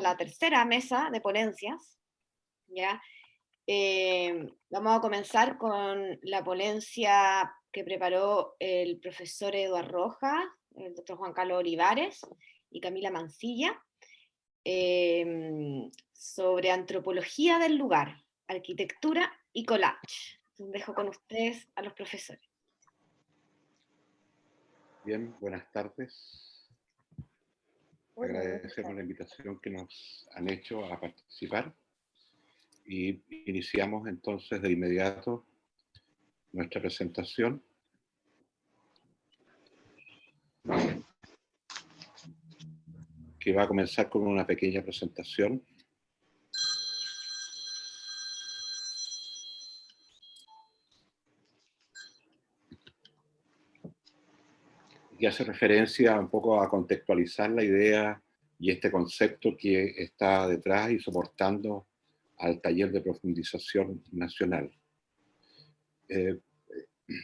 la tercera mesa de ponencias, ¿ya? Vamos a comenzar con la ponencia que preparó el profesor Eduardo Rojas, el doctor Juan Carlos Olivares y Camila Mancilla, sobre antropología del lugar, arquitectura y collage. Dejo con ustedes a los profesores. Bien, buenas tardes. Agradecemos la invitación que nos han hecho a participar y iniciamos entonces de inmediato nuestra presentación. Que va a comenzar con una pequeña presentación. Y hace referencia un poco a contextualizar la idea y este concepto que está detrás y soportando al taller de profundización nacional.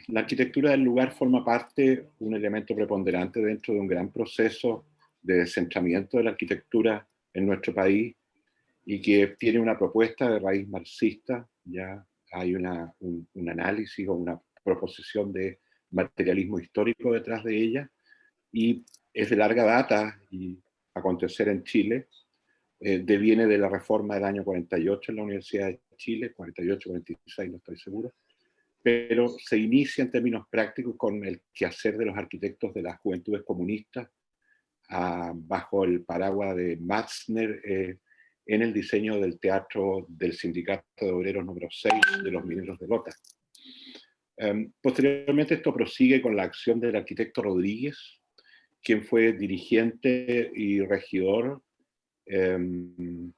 La arquitectura del lugar forma parte, un elemento preponderante dentro de un gran proceso de descentramiento de la arquitectura en nuestro país y que tiene una propuesta de raíz marxista. Ya hay un análisis o una proposición de materialismo histórico detrás de ella, y es de larga data y acontecer en Chile. Deviene de la reforma del año 48 en la Universidad de Chile, 48, 46, no estoy seguro, pero se inicia en términos prácticos con el quehacer de los arquitectos de las juventudes comunistas, bajo el paraguas de Matzner, en el diseño del teatro del Sindicato de Obreros número 6 de los Mineros de Lota. Posteriormente esto prosigue con la acción del arquitecto Rodríguez, quien fue dirigente y regidor en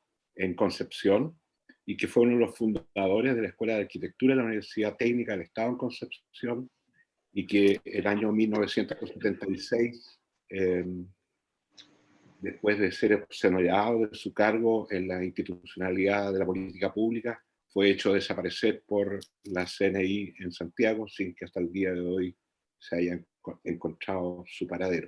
Concepción, y que fue uno de los fundadores de la Escuela de Arquitectura de la Universidad Técnica del Estado en Concepción, y que el año 1976, después de ser exonerado de su cargo en la institucionalidad de la política pública, fue hecho desaparecer por la CNI en Santiago, sin que hasta el día de hoy se haya encontrado su paradero.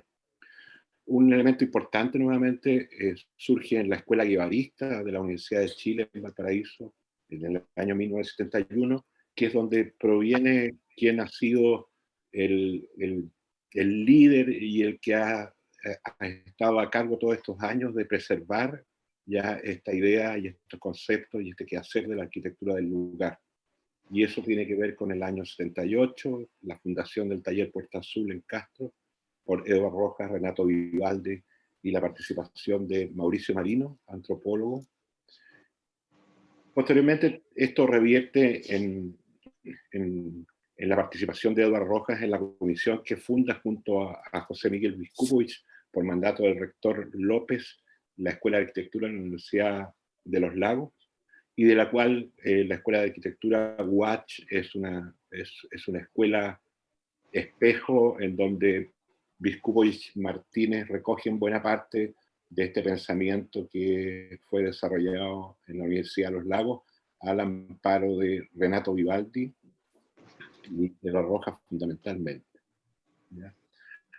Un elemento importante nuevamente surge en la Escuela Guevarista de la Universidad de Chile en Valparaíso, en el año 1971, que es donde proviene quien ha sido el líder y el que ha estado a cargo todos estos años de preservar ya esta idea y estos conceptos y este quehacer de la arquitectura del lugar. Y eso tiene que ver con el año 78, la fundación del taller Puerta Azul en Castro, por Eduardo Rojas, Renato Vivaldi, y la participación de Mauricio Marino, antropólogo. Posteriormente, esto revierte en la participación de Eduardo Rojas en la comisión que funda junto a José Miguel Viscupovich, por mandato del rector López, la Escuela de Arquitectura de la Universidad de los Lagos, y de la cual la Escuela de Arquitectura UACH es una escuela espejo en donde Viscupovich Martínez recogen buena parte de este pensamiento que fue desarrollado en la Universidad de los Lagos al amparo de Renato Vivaldi y de la Rojas fundamentalmente. ¿Ya?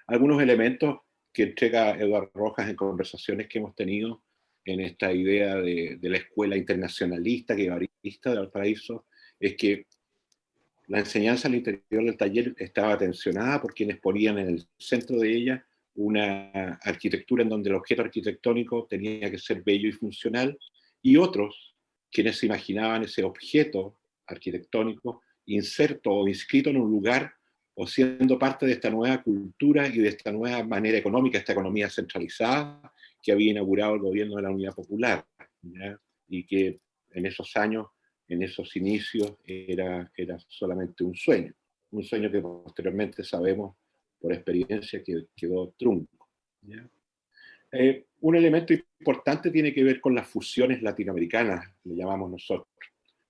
Algunos elementos que entrega Eduardo Rojas en conversaciones que hemos tenido en esta idea de la escuela internacionalista, guevarista de Valparaíso, es que la enseñanza al interior del taller estaba tensionada por quienes ponían en el centro de ella una arquitectura en donde el objeto arquitectónico tenía que ser bello y funcional, y otros quienes se imaginaban ese objeto arquitectónico inserto o inscrito en un lugar o siendo parte de esta nueva cultura y de esta nueva manera económica, esta economía centralizada que había inaugurado el gobierno de la Unidad Popular, ¿ya? Y que en esos años, en esos inicios, era solamente un sueño que posteriormente sabemos por experiencia que quedó trunco, ¿ya? Un elemento importante tiene que ver con las fusiones latinoamericanas, le llamamos nosotros,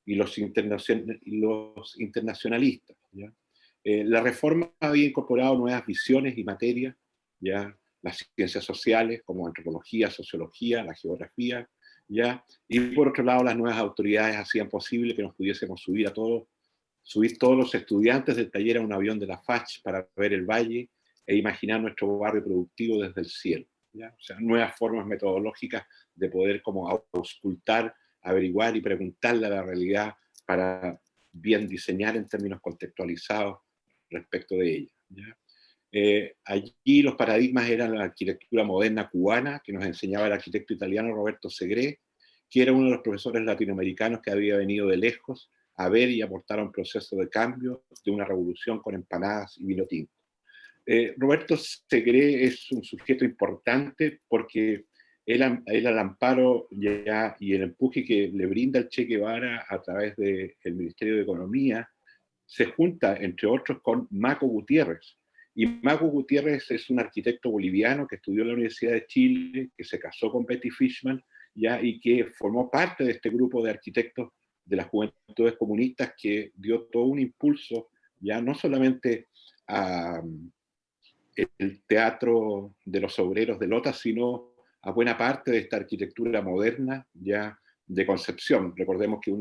y los internacionalistas, ¿ya? La reforma había incorporado nuevas visiones y materias, ya las ciencias sociales como antropología, sociología, la geografía, ya, y por otro lado las nuevas autoridades hacían posible que nos pudiésemos subir todos los estudiantes del taller a un avión de la FACH para ver el valle e imaginar nuestro barrio productivo desde el cielo. ¿ya? O sea, nuevas formas metodológicas de poder como auscultar, averiguar y preguntarle a la realidad para bien diseñar en términos contextualizados respecto de ella, ¿ya? Allí los paradigmas eran la arquitectura moderna cubana, que nos enseñaba el arquitecto italiano Roberto Segre, que era uno de los profesores latinoamericanos que había venido de lejos a ver y aportar a un proceso de cambio de una revolución con empanadas y vino tinto. Roberto Segre es un sujeto importante porque él al amparo ya, y el empuje que le brinda el Che Guevara a través del Ministerio de Economía, se junta, entre otros, con Maco Gutiérrez. Y Maco Gutiérrez es un arquitecto boliviano que estudió en la Universidad de Chile, que se casó con Betty Fishman, ya, y que formó parte de este grupo de arquitectos de las juventudes comunistas que dio todo un impulso, ya no solamente a el teatro de los obreros de Lota, sino a buena parte de esta arquitectura moderna ya de Concepción. Recordemos que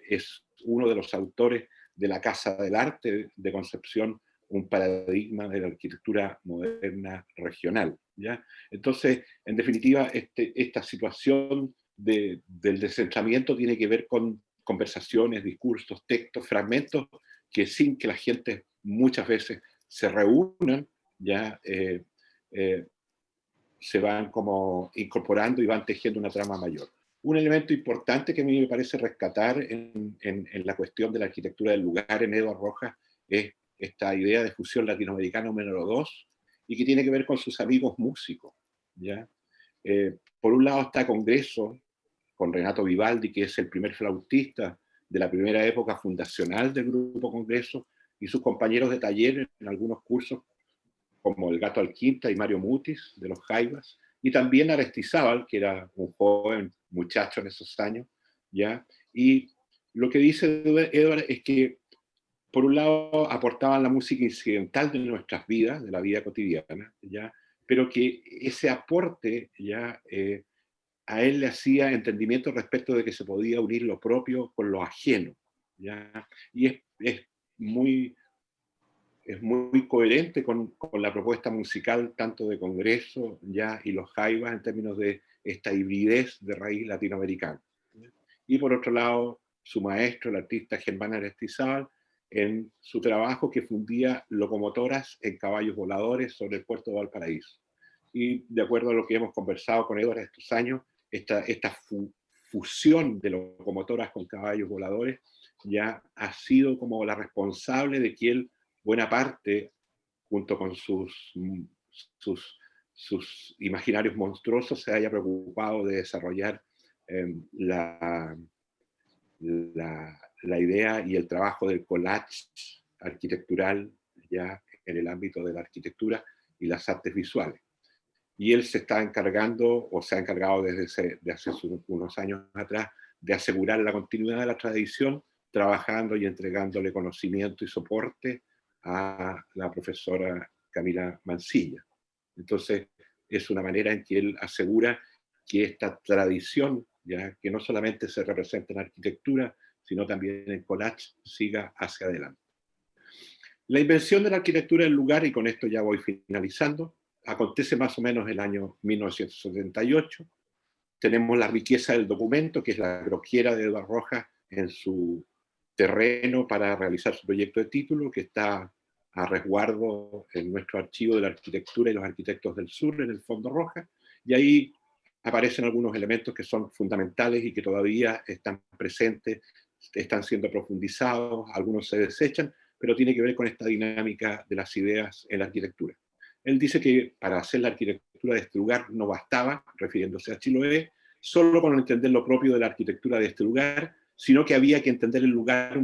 es uno de los autores de la Casa del Arte de Concepción, un paradigma de la arquitectura moderna regional, ¿ya? Entonces, en definitiva, esta situación del descentramiento tiene que ver con conversaciones, discursos, textos, fragmentos que sin que la gente muchas veces se reúnan, ya se van como incorporando y van tejiendo una trama mayor. Un elemento importante que a mí me parece rescatar en la cuestión de la arquitectura del lugar en Eduardo Rojas es esta idea de fusión latinoamericano número 2 y que tiene que ver con sus amigos músicos, ¿ya? Por un lado está Congreso, con Renato Vivaldi, que es el primer flautista de la primera época fundacional del Grupo Congreso, y sus compañeros de taller en algunos cursos, como el Gato Alquinta y Mario Mutis, de los Jaivas, y también Aristizábal, que era un joven muchacho en esos años, ¿ya? Y lo que dice Edward es que, por un lado, aportaban la música incidental de nuestras vidas, de la vida cotidiana, ¿ya? Pero que ese aporte ya a él le hacía entendimiento respecto de que se podía unir lo propio con lo ajeno, ¿ya? Y muy, es muy coherente con la propuesta musical tanto de Congreso ya y los Jaivas en términos de esta hibridez de raíz latinoamericana. Y por otro lado, su maestro, el artista Germán Aristizábal, en su trabajo que fundía locomotoras en caballos voladores sobre el puerto de Valparaíso. Y de acuerdo a lo que hemos conversado con Edward estos años, esta fusión de locomotoras con caballos voladores ya ha sido como la responsable de que él, buena parte, junto con sus imaginarios monstruosos, se haya preocupado de desarrollar la idea y el trabajo del collage arquitectural ya en el ámbito de la arquitectura y las artes visuales. Y él se está encargando, o se ha encargado desde hace unos años atrás, de asegurar la continuidad de la tradición, trabajando y entregándole conocimiento y soporte a la profesora Camila Mancilla. Entonces, es una manera en que él asegura que esta tradición, ya que no solamente se representa en arquitectura, sino también en collage, siga hacia adelante. La invención de la arquitectura del lugar, y con esto ya voy finalizando, acontece más o menos el año 1978. Tenemos la riqueza del documento, que es la croquiera de Eduardo Rojas en su terreno para realizar su proyecto de título, que está a resguardo en nuestro archivo de la arquitectura y los arquitectos del sur, en el Fondo Rojas, y ahí aparecen algunos elementos que son fundamentales y que todavía están presentes, están siendo profundizados, algunos se desechan, pero tiene que ver con esta dinámica de las ideas en la arquitectura. Él dice que para hacer la arquitectura de este lugar no bastaba, refiriéndose a Chiloé, solo con entender lo propio de la arquitectura de este lugar, sino que había que entender el lugar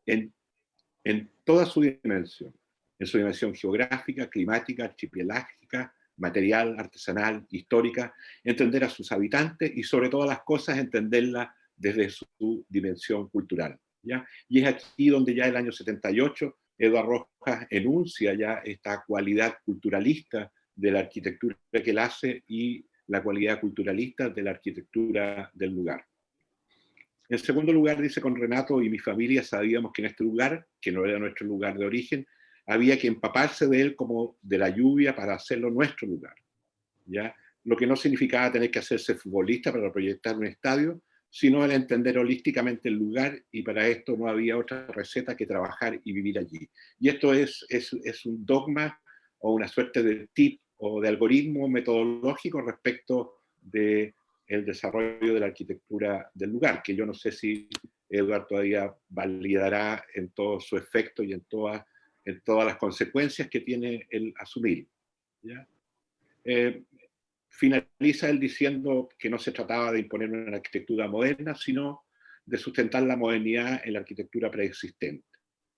en toda su dimensión, en su dimensión geográfica, climática, archipelágica, material, artesanal, histórica, entender a sus habitantes y sobre todas las cosas entenderla desde su dimensión cultural, ¿ya? Y es aquí donde ya el año 78 Eduardo Rojas enuncia ya esta cualidad culturalista de la arquitectura que él hace y la cualidad culturalista de la arquitectura del lugar. En segundo lugar, dice, con Renato y mi familia sabíamos que en este lugar, que no era nuestro lugar de origen, había que empaparse de él como de la lluvia para hacerlo nuestro lugar, ¿ya? lo que no significaba tener que hacerse futbolista para proyectar un estadio, sino el entender holísticamente el lugar, y para esto no había otra receta que trabajar y vivir allí. Y esto es un dogma o una suerte de tip o de algoritmo metodológico respecto del desarrollo de la arquitectura del lugar, que yo no sé si Edward todavía validará en todo su efecto y en todas las consecuencias que tiene el asumir, ¿ya? Finaliza él diciendo que no se trataba de imponer una arquitectura moderna, sino de sustentar la modernidad en la arquitectura preexistente,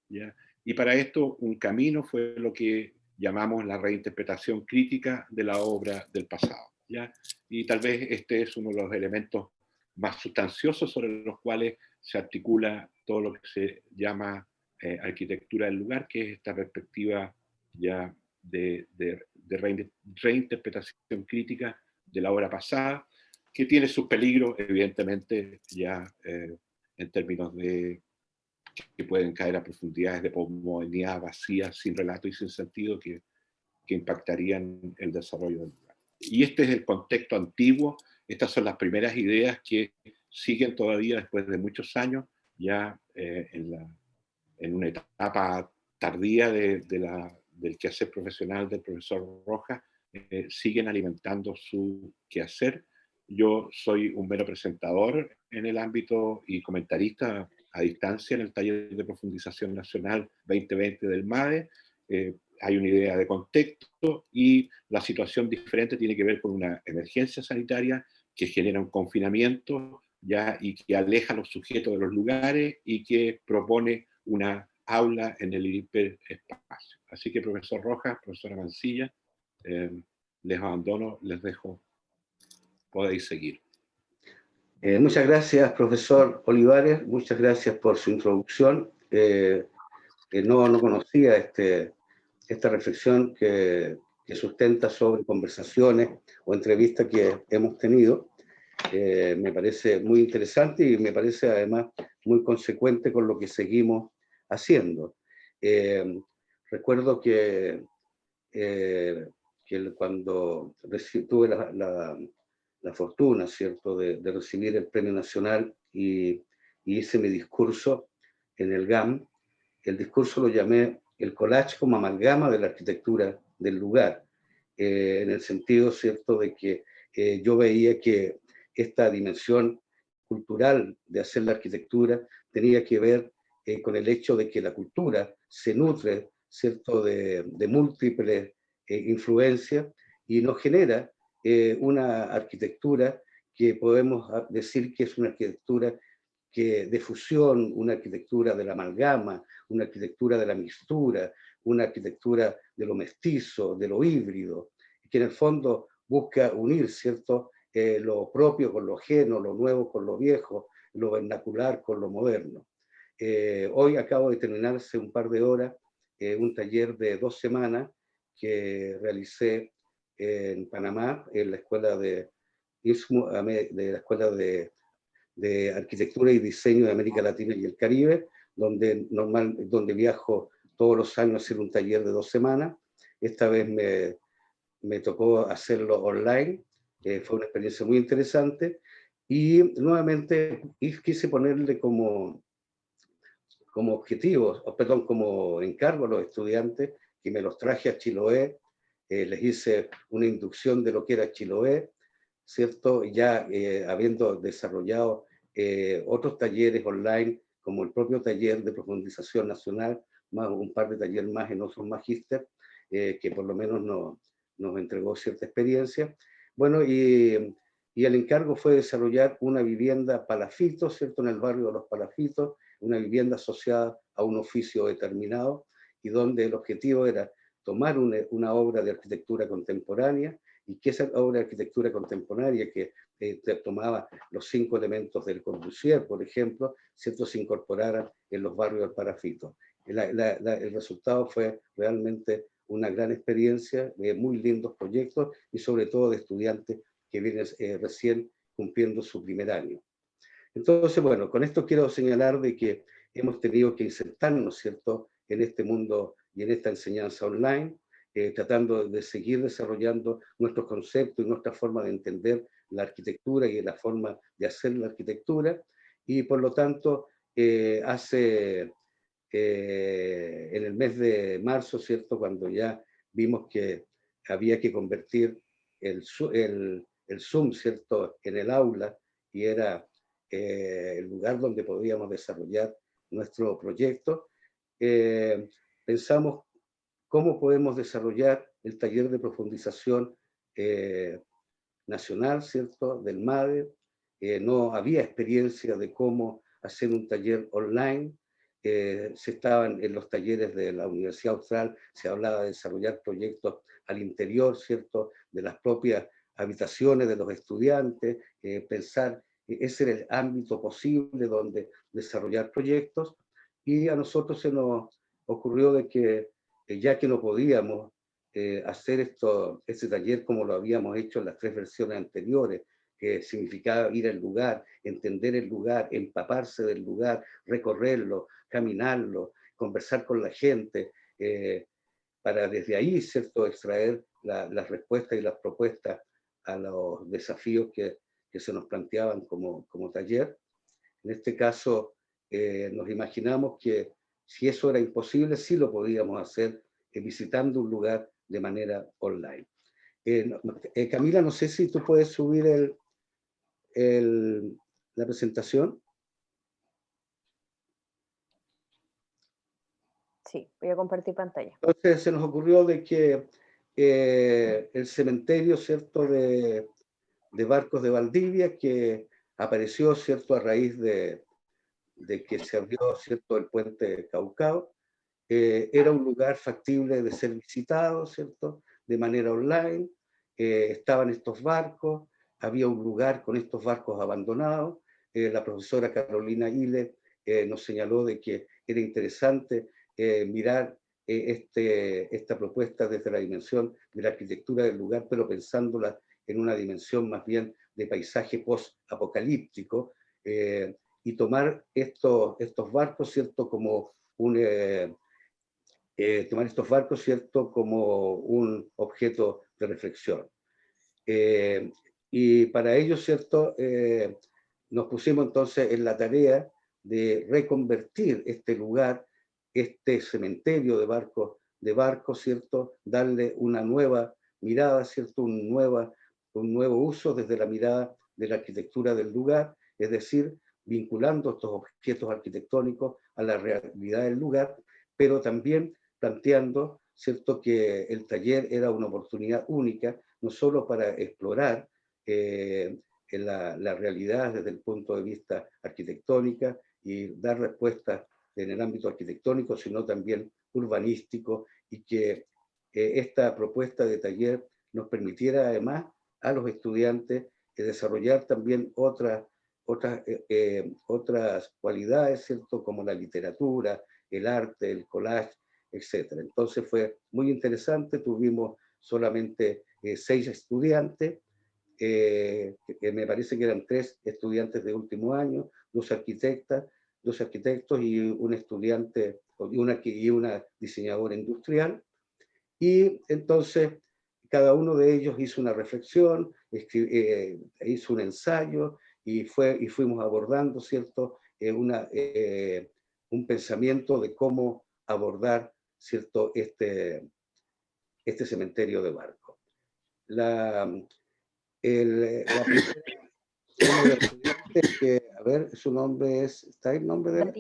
¿ya? Y para esto un camino fue lo que llamamos la reinterpretación crítica de la obra del pasado, ¿ya? Y tal vez este es uno de los elementos más sustanciosos sobre los cuales se articula todo lo que se llama arquitectura del lugar, que es esta perspectiva ya de reinterpretación crítica de la obra pasada, que tiene sus peligros, evidentemente, ya en términos de que pueden caer a profundidades de posmodernidad vacía, sin relato y sin sentido, que impactarían el desarrollo del lugar. Y este es el contexto antiguo, estas son las primeras ideas que siguen todavía después de muchos años, ya en una etapa tardía del quehacer profesional del profesor Rojas, siguen alimentando su quehacer. Yo soy un mero presentador en el ámbito y comentarista a distancia en el taller de profundización nacional 2020 del MADE. Hay una idea de contexto y la situación diferente tiene que ver con una emergencia sanitaria que genera un confinamiento ya, y que aleja a los sujetos de los lugares y que propone una aula en el hiperespacio. Así que, profesor Rojas, profesora Mancilla, les abandono, les dejo, podéis seguir. Muchas gracias, profesor Olivares, muchas gracias por su introducción. No conocía esta reflexión que sustenta sobre conversaciones o entrevistas que hemos tenido. Me parece muy interesante y me parece además muy consecuente con lo que seguimos haciendo. Recuerdo que cuando tuve la fortuna, ¿cierto?, de recibir el Premio Nacional y hice mi discurso en el GAM. El discurso lo llamé el collage como amalgama de la arquitectura del lugar, en el sentido, ¿cierto?, de que yo veía que esta dimensión cultural de hacer la arquitectura tenía que ver con el hecho de que la cultura se nutre, ¿cierto?, de múltiples influencias y nos genera una arquitectura que podemos decir que es una arquitectura de fusión, una arquitectura de la amalgama, una arquitectura de la mixtura, una arquitectura de lo mestizo, de lo híbrido, que en el fondo busca unir, ¿cierto?, lo propio con lo ajeno, lo nuevo con lo viejo, lo vernacular con lo moderno. Hoy acabo de terminar hace un par de horas un taller de 2 semanas que realicé en Panamá, en la escuela de Arquitectura y Diseño de América Latina y el Caribe, donde viajo todos los años a hacer un taller de 2 semanas. Esta vez me tocó hacerlo online, fue una experiencia muy interesante, y nuevamente quise ponerle como objetivos, perdón, como encargo a los estudiantes, que me los traje a Chiloé, les hice una inducción de lo que era Chiloé, ¿cierto? Ya habiendo desarrollado otros talleres online, como el propio taller de profundización nacional, más un par de talleres más en otros magíster, que por lo menos nos entregó cierta experiencia. Bueno, y el encargo fue desarrollar una vivienda palafito, ¿cierto?, en el barrio de los Palafitos, una vivienda asociada a un oficio determinado, y donde el objetivo era tomar una obra de arquitectura contemporánea, y que esa obra de arquitectura contemporánea que tomaba los 5 elementos del Corbusier, por ejemplo, ¿cierto?, se incorporaran en los barrios del Palafito. El resultado fue realmente una gran experiencia, muy lindos proyectos y sobre todo de estudiantes que vienen recién cumpliendo su primer año. Entonces, bueno, con esto quiero señalar de que hemos tenido que insertarnos, ¿cierto?, en este mundo y en esta enseñanza online. tratando de seguir desarrollando nuestros conceptos y nuestra forma de entender la arquitectura y la forma de hacer la arquitectura, y por lo tanto en el mes de marzo, ¿cierto?, cuando ya vimos que había que convertir el Zoom, ¿cierto?, en el aula, y era el lugar donde podíamos desarrollar nuestro proyecto, pensamos cómo podemos desarrollar el taller de profundización nacional, ¿cierto?, del MADE. No había experiencia de cómo hacer un taller online. Se estaban en los talleres de la Universidad Austral, se hablaba de desarrollar proyectos al interior, ¿cierto?, de las propias habitaciones de los estudiantes, pensar, ese era el ámbito posible donde desarrollar proyectos, y a nosotros se nos ocurrió de que, ya que no podíamos hacer este taller como lo habíamos hecho en las 3 versiones anteriores, que significaba ir al lugar, entender el lugar, empaparse del lugar, recorrerlo, caminarlo, conversar con la gente, para desde ahí, ¿cierto?, extraer las respuestas y las propuestas a los desafíos que se nos planteaban como taller. En este caso, nos imaginamos que si eso era imposible, sí lo podíamos hacer visitando un lugar de manera online. Camila, no sé si tú puedes subir la presentación. Sí, voy a compartir pantalla. Entonces se nos ocurrió de que el cementerio, ¿cierto?, de Barcos de Valdivia, que apareció, ¿cierto?, a raíz de que se abrió, ¿cierto?, el puente Caucao, era un lugar factible de ser visitado, ¿cierto?, de manera online. Estaban estos barcos, había un lugar con estos barcos abandonados. La profesora Carolina Ile nos señaló de que era interesante mirar esta propuesta desde la dimensión de la arquitectura del lugar, pero pensándola en una dimensión más bien de paisaje post-apocalíptico, y tomar estos barcos, ¿cierto?, como tomar estos barcos, ¿cierto?, como un objeto de reflexión. Y para ello, ¿cierto?, nos pusimos entonces en la tarea de reconvertir este lugar, este cementerio de barcos, ¿cierto?, darle una nueva mirada, ¿cierto?, un nuevo uso desde la mirada de la arquitectura del lugar, es decir, vinculando estos objetos arquitectónicos a la realidad del lugar, pero también planteando, ¿cierto?, que el taller era una oportunidad única, no solo para explorar la realidad desde el punto de vista arquitectónica y dar respuestas en el ámbito arquitectónico, sino también urbanístico, y que esta propuesta de taller nos permitiera además a los estudiantes desarrollar también otras cualidades, ¿cierto?, como la literatura, el arte, el collage, etc. Entonces fue muy interesante, tuvimos solamente 6 estudiantes, que me parece que eran 3 estudiantes de último año, 2 arquitectos y un estudiante y una diseñadora industrial. Y entonces cada uno de ellos hizo una reflexión, hizo un ensayo y fuimos abordando, ¿cierto?, un pensamiento de cómo abordar, ¿cierto?, este cementerio de barcos. Uno de los estudiantes, que, a ver, su nombre ¿está el nombre de él?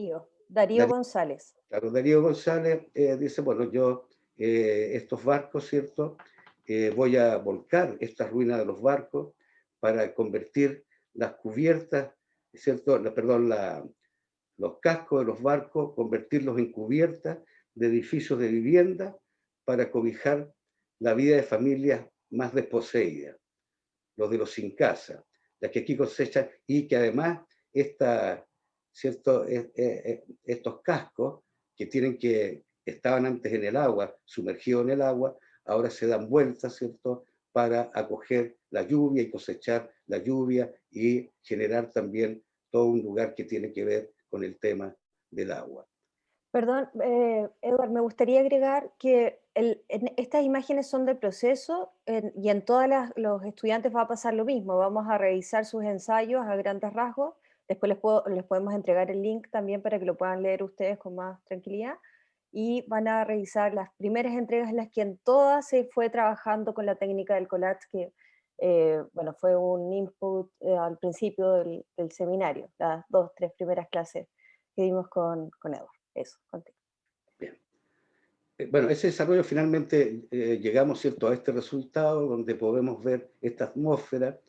Darío González. Claro, Darío González dice, bueno, yo estos barcos, ¿cierto?, voy a volcar estas ruinas de los barcos para convertir las cubiertas, ¿cierto?, los cascos de los barcos, convertirlos en cubiertas de edificios de vivienda para cobijar la vida de familias más desposeídas, los de los sin casa, las que aquí cosechan, y que además ¿cierto?, estos cascos que estaban antes en el agua, sumergidos en el agua, ahora se dan vueltas, ¿cierto?, para acoger la lluvia y cosechar la lluvia y generar también todo un lugar que tiene que ver con el tema del agua. Perdón, Edward, me gustaría agregar que estas imágenes son del proceso y en todos los estudiantes va a pasar lo mismo. Vamos a revisar sus ensayos a grandes rasgos. Después les podemos entregar el link también para que lo puedan leer ustedes con más tranquilidad. Y van a revisar las primeras entregas en las que en todas se fue trabajando con la técnica del collage, que bueno, fue un input al principio del seminario, las 2, 3 primeras clases que dimos con Edward. Eso, contigo. Bien. Bueno, ese desarrollo finalmente llegamos, ¿cierto?, a este resultado donde podemos ver esta atmósfera.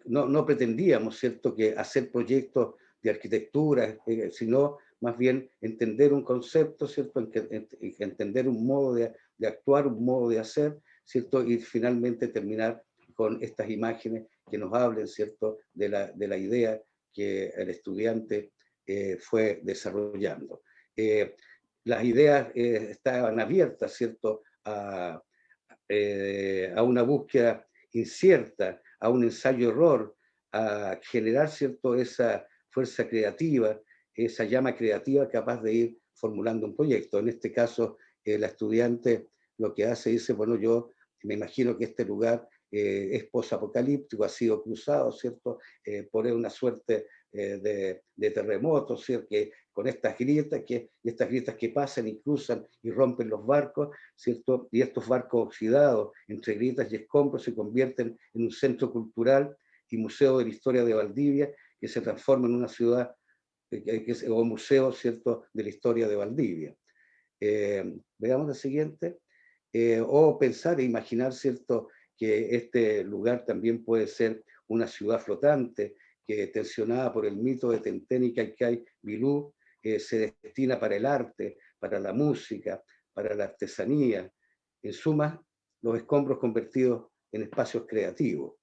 No pretendíamos, ¿cierto?, que hacer proyectos de arquitectura, sino más bien entender un concepto, ¿cierto?, entender un modo de actuar, un modo de hacer, ¿cierto?, y finalmente terminar con estas imágenes que nos hablen, ¿cierto?, de la idea que el estudiante fue desarrollando. Las ideas estaban abiertas, ¿cierto?, a una búsqueda incierta, a un ensayo-error, a generar, ¿cierto?, esa fuerza creativa, esa llama creativa capaz de ir formulando un proyecto. En este caso, la estudiante lo que hace, dice, bueno, yo me imagino que este lugar es posapocalíptico, ha sido cruzado, ¿cierto?, por una suerte de terremotos, ¿cierto?, que con estas grietas que pasan y cruzan y rompen los barcos, ¿cierto? Y estos barcos oxidados entre grietas y escombros se convierten en un centro cultural y museo de la historia de Valdivia, que se transforma en una ciudad o museo, ¿cierto?, de la historia de Valdivia. Veamos la siguiente. O pensar e imaginar, ¿cierto?, que este lugar también puede ser una ciudad flotante, que tensionada por el mito de Tentén y Caycay Vilú, se destina para el arte, para la música, para la artesanía. En suma, los escombros convertidos en espacios creativos,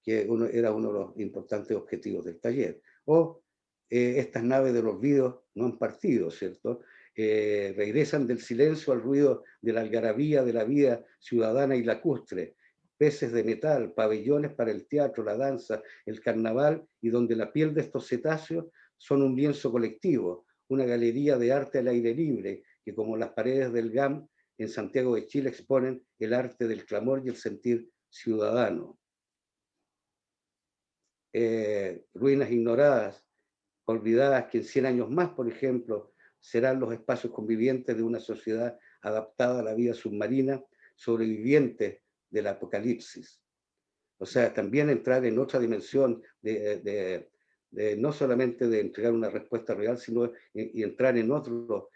que era uno de los importantes objetivos del taller. O estas naves de los olvido no han partido, ¿cierto? Regresan del silencio al ruido de la algarabía de la vida ciudadana y lacustre, peces de metal, pabellones para el teatro, la danza, el carnaval, y donde la piel de estos cetáceos son un lienzo colectivo, una galería de arte al aire libre, que como las paredes del GAM en Santiago de Chile exponen el arte del clamor y el sentir ciudadano. Ruinas ignoradas, olvidadas, que en 100 años más, por ejemplo, serán los espacios convivientes de una sociedad adaptada a la vida submarina, sobrevivientes del apocalipsis. O sea, también entrar en otra dimensión no solamente de entregar una respuesta real, sino y entrar en otros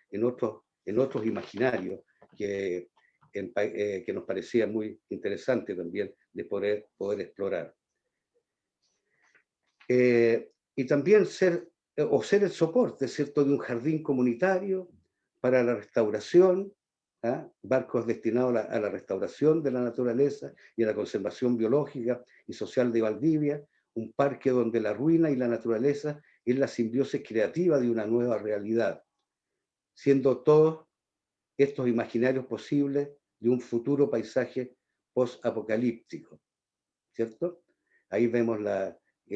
imaginarios que nos parecía muy interesante también de poder explorar. Y también ser el soporte, ¿cierto?, de un jardín comunitario para la restauración, barcos destinados a la restauración de la naturaleza y a la conservación biológica y social de Valdivia, un parque donde la ruina y la naturaleza es la simbiosis creativa de una nueva realidad, siendo todos estos imaginarios posibles de un futuro paisaje post-apocalíptico, ¿cierto? Ahí vemos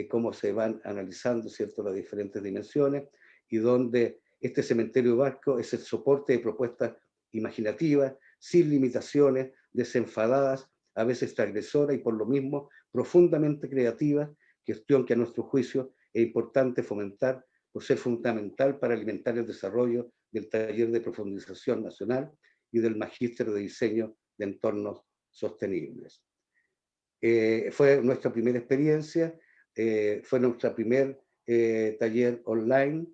cómo se van analizando, ¿cierto?, las diferentes dimensiones, y donde este cementerio de barcos es el soporte de propuestas imaginativas, sin limitaciones, desenfadadas, a veces transgresoras y por lo mismo profundamente creativas, cuestión que a nuestro juicio es importante fomentar por ser fundamental para alimentar el desarrollo del taller de profundización nacional y del magíster de diseño de entornos sostenibles. Fue nuestra primera experiencia, fue nuestro primer taller online,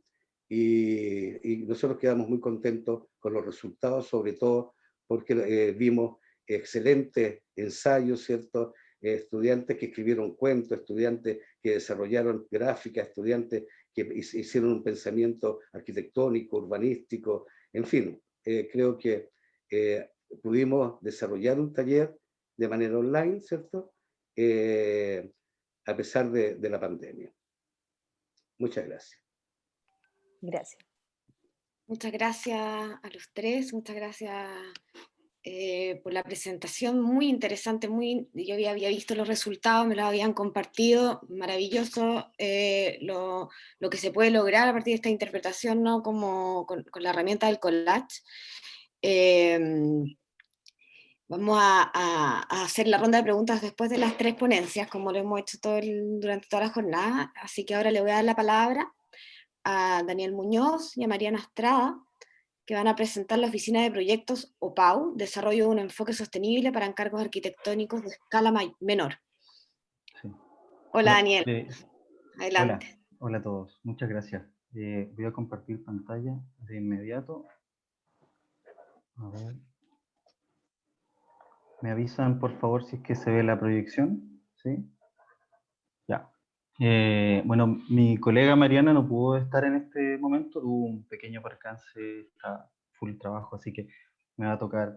y nosotros quedamos muy contentos con los resultados, sobre todo porque vimos excelentes ensayos, ¿cierto? Estudiantes que escribieron cuentos, estudiantes que desarrollaron gráficas, estudiantes que hicieron un pensamiento arquitectónico, urbanístico, en fin, creo que pudimos desarrollar un taller de manera online, ¿cierto? A pesar de la pandemia. Muchas gracias. Gracias. Muchas gracias a los tres, muchas gracias por la presentación muy interesante, yo ya había visto los resultados, me los habían compartido, maravilloso lo que se puede lograr a partir de esta interpretación, ¿no? Como con la herramienta del collage. Vamos a hacer la ronda de preguntas después de las 3 ponencias, como lo hemos hecho durante toda la jornada, así que ahora le voy a dar la palabra a Daniel Muñoz y a Mariana Estrada, que van a presentar la Oficina de Proyectos OPAU, Desarrollo de un Enfoque Sostenible para Encargos Arquitectónicos de Escala Menor. Sí. Hola, Daniel, adelante. Hola a todos, muchas gracias. Voy a compartir pantalla de inmediato. A ver. ¿Me avisan, por favor, si es que se ve la proyección? ¿Sí? Ya. Bueno, mi colega Mariana no pudo estar en este momento, tuvo un pequeño percance, está full trabajo, así que me va a tocar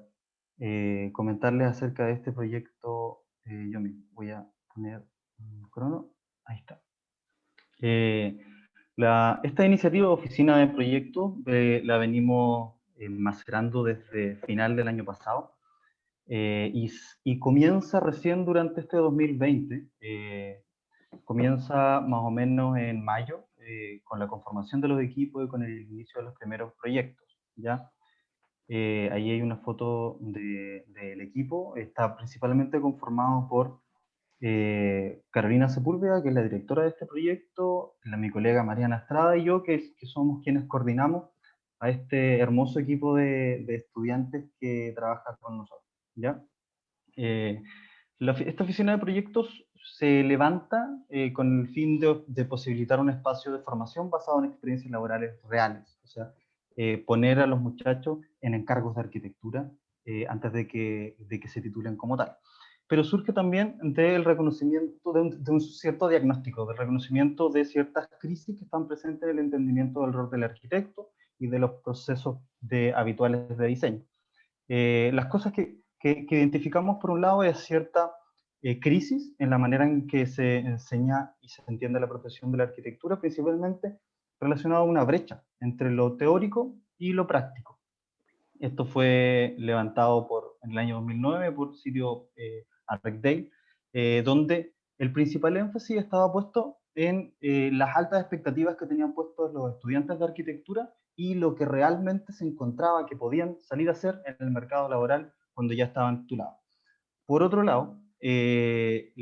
comentarles acerca de este proyecto yo mismo. Voy a poner un crono, ahí está. Esta iniciativa Oficina de Proyectos la venimos macerando desde final del año pasado. Y comienza recién durante este 2020, comienza más o menos en mayo, con la conformación de los equipos y con el inicio de los primeros proyectos, ¿ya? Ahí hay una foto del equipo, está principalmente conformado por Carolina Sepúlveda, que es la directora de este proyecto, mi colega Mariana Estrada y yo, que somos quienes coordinamos a este hermoso equipo de estudiantes que trabaja con nosotros, ¿ya? Esta oficina de proyectos se levanta con el fin de posibilitar un espacio de formación basado en experiencias laborales reales, o sea, poner a los muchachos en encargos de arquitectura antes de que se titulen como tal. Pero surge también del reconocimiento de un cierto diagnóstico, del reconocimiento de ciertas crisis que están presentes en el entendimiento del rol del arquitecto y de los procesos habituales de diseño. Las cosas que identificamos por un lado es cierta crisis en la manera en que se enseña y se entiende la profesión de la arquitectura, principalmente relacionado a una brecha entre lo teórico y lo práctico. Esto fue levantado en el año 2009 por Sirio Arrecdale, donde el principal énfasis estaba puesto en las altas expectativas que tenían puestos los estudiantes de arquitectura y lo que realmente se encontraba que podían salir a hacer en el mercado laboral cuando ya estaban titulados. Por otro lado, el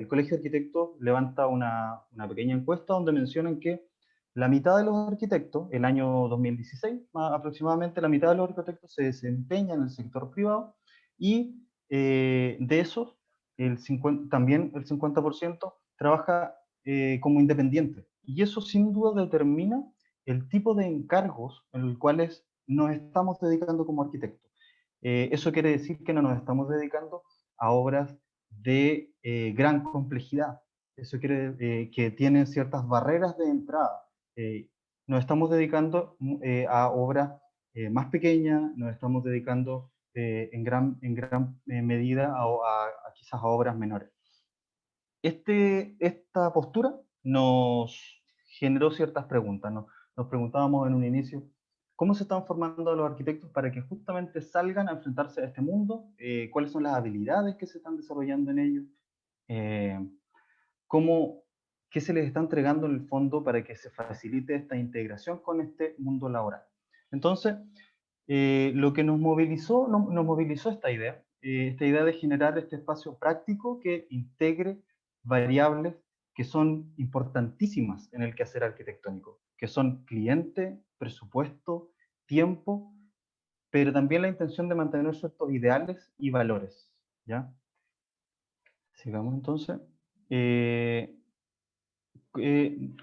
Colegio de Arquitectos levanta una pequeña encuesta donde mencionan que la mitad de los arquitectos, el año 2016, aproximadamente la mitad de los arquitectos se desempeña en el sector privado y de esos, también el 50% trabaja como independiente. Y eso sin duda determina el tipo de encargos en los cuales nos estamos dedicando como arquitectos. Eso quiere decir que no nos estamos dedicando a obras de gran complejidad. Eso quiere que tienen ciertas barreras de entrada. Nos estamos dedicando a obras más pequeñas, nos estamos dedicando en gran medida a quizás a obras menores. Esta postura nos generó ciertas preguntas. Nos preguntábamos en un inicio, ¿cómo se están formando los arquitectos para que justamente salgan a enfrentarse a este mundo? ¿Cuáles son las habilidades que se están desarrollando en ellos? ¿Qué se les está entregando en el fondo para que se facilite esta integración con este mundo laboral? Entonces, lo que nos movilizó esta idea de generar este espacio práctico que integre variables que son importantísimas en el quehacer arquitectónico, que son cliente, presupuesto, tiempo, pero también la intención de mantener ciertos ideales y valores, ¿ya? Sigamos entonces.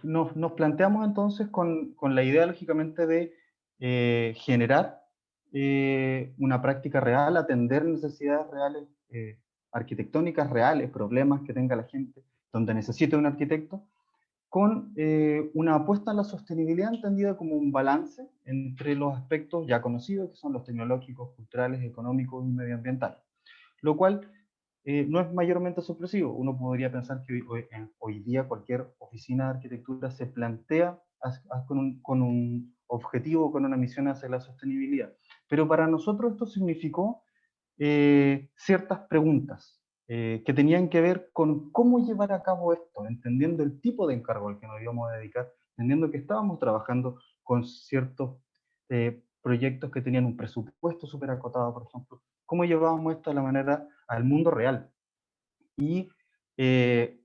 Nos planteamos entonces con la idea, lógicamente, de generar una práctica real, atender necesidades reales, arquitectónicas reales, problemas que tenga la gente, donde necesite un arquitecto, con una apuesta en la sostenibilidad entendida como un balance entre los aspectos ya conocidos, que son los tecnológicos, culturales, económicos y medioambientales. Lo cual no es mayormente sorpresivo. Uno podría pensar que hoy día cualquier oficina de arquitectura se plantea con un objetivo, con una misión hacia la sostenibilidad. Pero para nosotros esto significó ciertas preguntas que tenían que ver con cómo llevar a cabo esto, entendiendo el tipo de encargo al que nos íbamos a dedicar, entendiendo que estábamos trabajando con ciertos proyectos que tenían un presupuesto súper acotado, por ejemplo, cómo llevábamos esto de la manera al mundo real. Y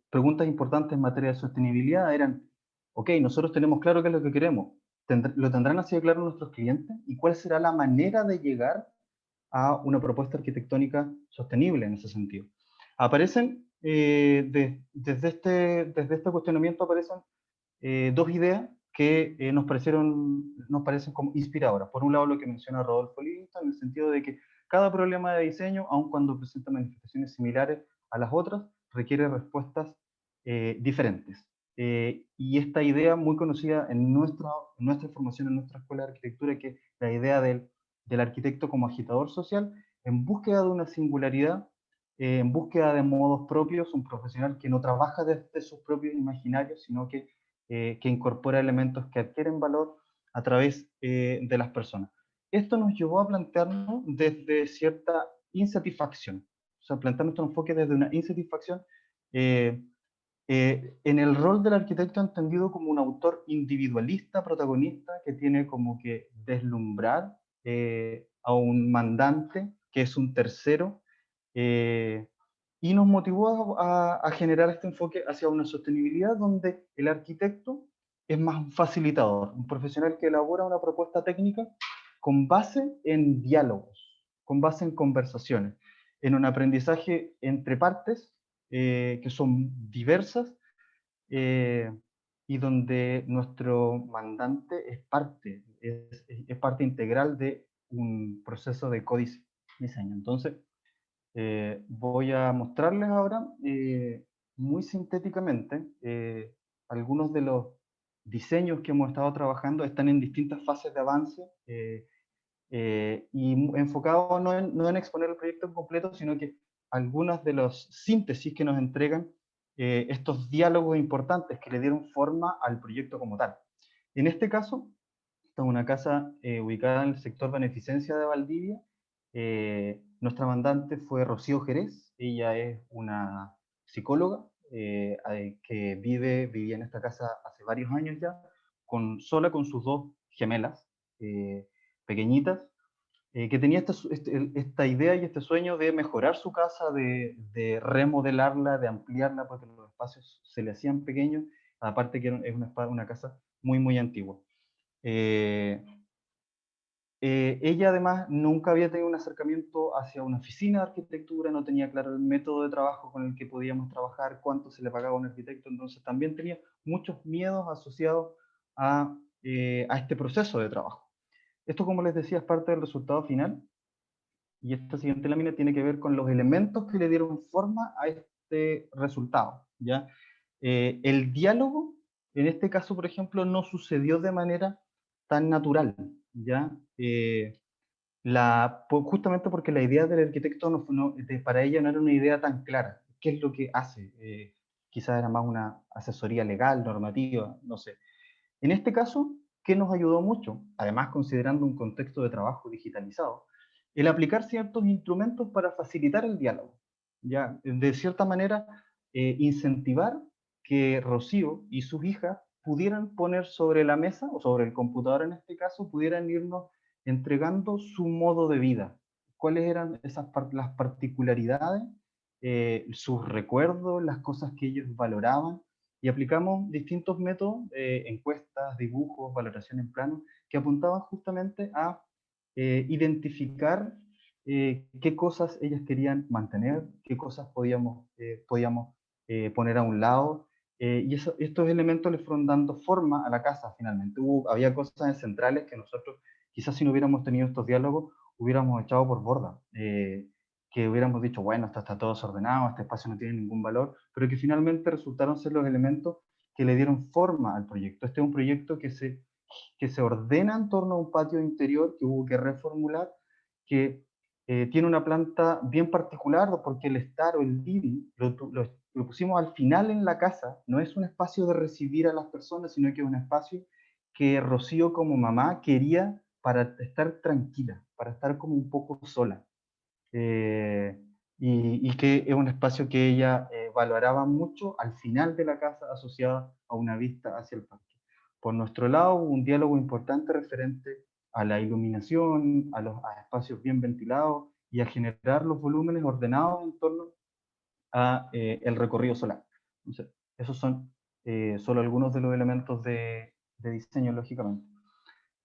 preguntas importantes en materia de sostenibilidad eran, ok, nosotros tenemos claro qué es lo que queremos, ¿lo tendrán así de claro nuestros clientes? ¿Y cuál será la manera de llegar a una propuesta arquitectónica sostenible en ese sentido? Aparecen, desde este cuestionamiento aparecen dos ideas que nos parecen como inspiradoras. Por un lado, lo que menciona Rodolfo Livingston, en el sentido de que cada problema de diseño, aun cuando presenta manifestaciones similares a las otras, requiere respuestas diferentes. Y esta idea muy conocida en nuestra formación, en nuestra escuela de arquitectura, que es la idea del arquitecto como agitador social, en búsqueda de una singularidad, en búsqueda de modos propios, un profesional que no trabaja desde sus propios imaginarios, sino que incorpora elementos que adquieren valor a través de las personas. Esto nos llevó a plantearnos desde cierta insatisfacción, o sea, plantear nuestro enfoque desde una insatisfacción en el rol del arquitecto entendido como un autor individualista, protagonista, que tiene como que deslumbrar a un mandante, que es un tercero, y nos motivó a generar este enfoque hacia una sostenibilidad donde el arquitecto es más un facilitador, un profesional que elabora una propuesta técnica con base en diálogos, con base en conversaciones, en un aprendizaje entre partes que son diversas y donde nuestro mandante es parte integral de un proceso de codiseño. Entonces, voy a mostrarles ahora, muy sintéticamente, algunos de los diseños que hemos estado trabajando. Están en distintas fases de avance y enfocado no en exponer el proyecto en completo, sino que algunas de las síntesis que nos entregan estos diálogos importantes que le dieron forma al proyecto como tal. En este caso, esta es una casa ubicada en el sector Beneficencia de Valdivia. Nuestra mandante fue Rocío Jerez. Ella es una psicóloga que vivía en esta casa hace varios años ya, sola con sus dos gemelas pequeñitas, que tenía esta idea y este sueño de mejorar su casa, de remodelarla, de ampliarla, porque los espacios se le hacían pequeños, aparte que es una casa muy, muy antigua. Ella además nunca había tenido un acercamiento hacia una oficina de arquitectura, no tenía claro el método de trabajo con el que podíamos trabajar, cuánto se le pagaba a un arquitecto, entonces también tenía muchos miedos asociados a este proceso de trabajo. Esto, como les decía, es parte del resultado final, y esta siguiente lámina tiene que ver con los elementos que le dieron forma a este resultado, ¿ya? El diálogo, en este caso, por ejemplo, no sucedió de manera tan natural, ¿ya? Justamente porque la idea del arquitecto para ella no era una idea tan clara. ¿Qué es lo que hace? Quizás era más una asesoría legal, normativa, no sé. En este caso, ¿qué nos ayudó mucho? Además, considerando un contexto de trabajo digitalizado, el aplicar ciertos instrumentos para facilitar el diálogo. ¿Ya? De cierta manera, incentivar que Rocío y sus hijas pudieran poner sobre la mesa, o sobre el computador en este caso, pudieran irnos entregando su modo de vida. ¿Cuáles eran las particularidades, sus recuerdos, las cosas que ellos valoraban? Y aplicamos distintos métodos, encuestas, dibujos, valoración en plano, que apuntaban justamente a identificar qué cosas ellas querían mantener, qué cosas podíamos poner a un lado, y estos elementos le fueron dando forma a la casa finalmente. Había cosas centrales que nosotros, quizás si no hubiéramos tenido estos diálogos, hubiéramos echado por borda, que hubiéramos dicho, bueno, esto está todo desordenado, este espacio no tiene ningún valor, pero que finalmente resultaron ser los elementos que le dieron forma al proyecto. Este es un proyecto que se ordena en torno a un patio interior que hubo que reformular, que tiene una planta bien particular, porque el estar o el living lo pusimos al final en la casa. No es un espacio de recibir a las personas, sino que es un espacio que Rocío como mamá quería para estar tranquila, para estar como un poco sola. Y que es un espacio que ella valoraba mucho al final de la casa, asociada a una vista hacia el parque. Por nuestro lado, hubo un diálogo importante referente a la iluminación, a espacios bien ventilados y a generar los volúmenes ordenados en torno a el recorrido solar. Entonces, esos son solo algunos de los elementos de diseño, lógicamente.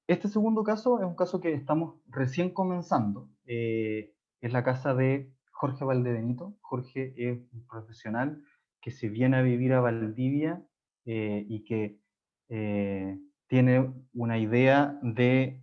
Este segundo caso es un caso que estamos recién comenzando. Es la casa de Jorge Valdebenito. Jorge es un profesional que se viene a vivir a Valdivia y que tiene una idea de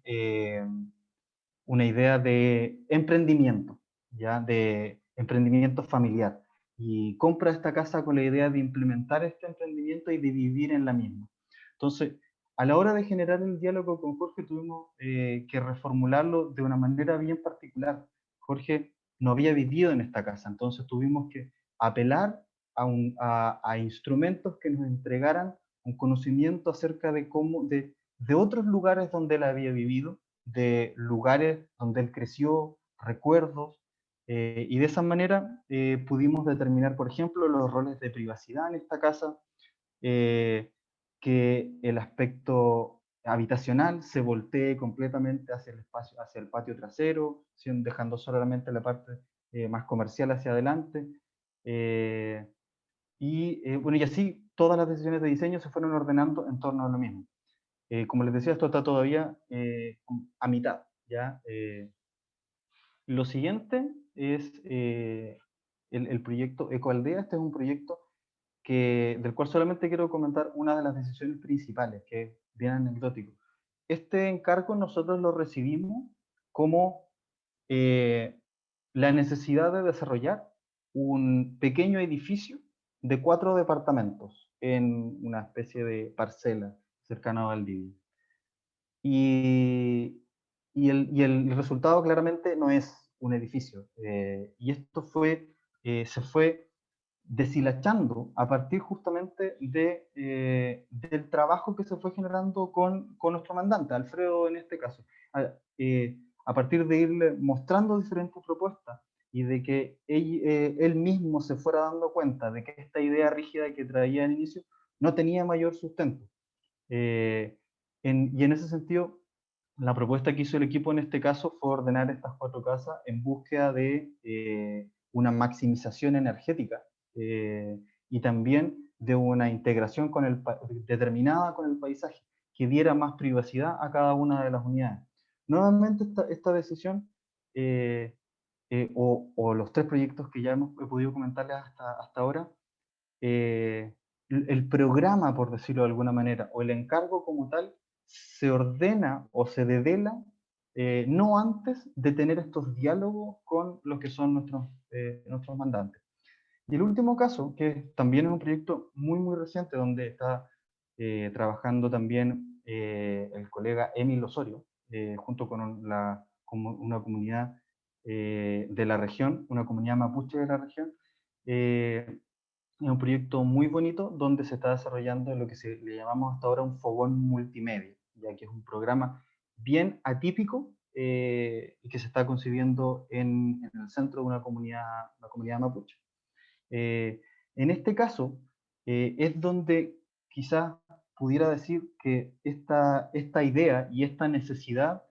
emprendimiento, ¿ya? De emprendimiento familiar. Y compra esta casa con la idea de implementar este emprendimiento y de vivir en la misma. Entonces, a la hora de generar el diálogo con Jorge, tuvimos que reformularlo de una manera bien particular. Jorge no había vivido en esta casa, entonces tuvimos que apelar a instrumentos que nos entregaran un conocimiento acerca de de otros lugares donde él había vivido, de lugares donde él creció, recuerdos, y de esa manera pudimos determinar, por ejemplo, los roles de privacidad en esta casa, que el aspecto habitacional se voltee completamente hacia el espacio, hacia el patio trasero, dejando solamente la parte más comercial hacia adelante. Bueno, y así todas las decisiones de diseño se fueron ordenando en torno a lo mismo. Como les decía, esto está todavía a mitad, ¿ya? Lo siguiente es el proyecto Ecoaldea. Este es un proyecto del cual solamente quiero comentar una de las decisiones principales, que es bien anecdótico. Este encargo nosotros lo recibimos como la necesidad de desarrollar un pequeño edificio de 4 departamentos en una especie de parcela cercana a Valdivia. Y el resultado claramente no es un edificio. Y esto se fue deshilachando a partir justamente del trabajo que se fue generando con nuestro mandante, Alfredo en este caso. A partir de irle mostrando diferentes propuestas y de que él mismo se fuera dando cuenta de que esta idea rígida que traía al inicio no tenía mayor sustento. Y en ese sentido, la propuesta que hizo el equipo en este caso fue ordenar estas 4 casas en búsqueda de una maximización energética y también de una integración determinada con el paisaje, que diera más privacidad a cada una de las unidades. Nuevamente esta decisión, o los 3 proyectos que ya he podido comentarles hasta ahora, el programa, por decirlo de alguna manera, o el encargo como tal, se ordena o se devela no antes de tener estos diálogos con los que son nuestros mandantes. Y el último caso, que también es un proyecto muy, muy reciente, donde está trabajando también el colega Emil Osorio, junto con una comunidad de la región, una comunidad mapuche de la región. Es un proyecto muy bonito donde se está desarrollando lo que le llamamos hasta ahora un fogón multimedia, ya que es un programa bien atípico y que se está concibiendo en el centro de una comunidad mapuche. En este caso, es donde quizás pudiera decir que esta idea y esta necesidad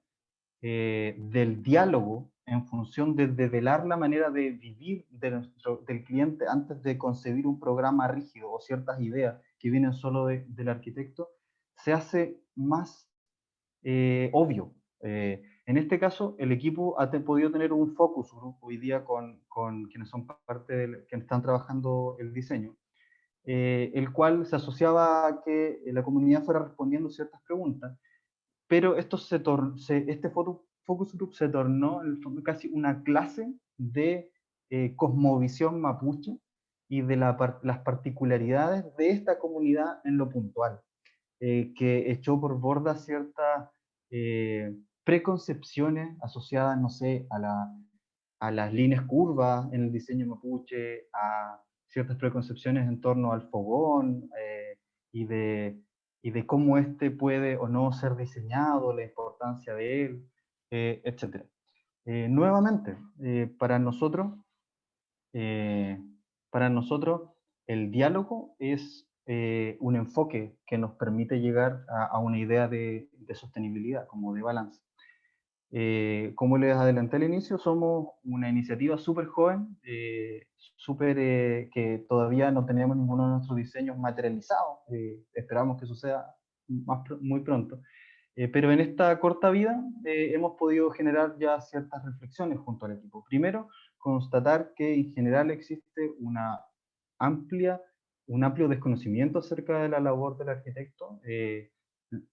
del diálogo en función de develar la manera de vivir del cliente antes de concebir un programa rígido o ciertas ideas que vienen solo del arquitecto, se hace más obvio. En este caso, el equipo ha podido tener un focus group hoy día con quienes son parte quienes están trabajando el diseño, el cual se asociaba a que la comunidad fuera respondiendo ciertas preguntas, pero este focus group se tornó en el fondo casi una clase de cosmovisión mapuche y de las particularidades de esta comunidad en lo puntual, que echó por borda ciertas preconcepciones asociadas, no sé, a las líneas curvas en el diseño mapuche, a ciertas preconcepciones en torno al fogón y de y de cómo éste puede o no ser diseñado, la importancia de él, etc. Nuevamente, para nosotros el diálogo es un enfoque que nos permite llegar a una idea de sostenibilidad, como de balance. Como les adelanté al inicio, somos una iniciativa súper joven, que todavía no tenemos ninguno de nuestros diseños materializados. Esperamos que suceda muy pronto. Pero en esta corta vida hemos podido generar ya ciertas reflexiones junto al equipo. Primero, constatar que en general existe un amplio desconocimiento acerca de la labor del arquitecto,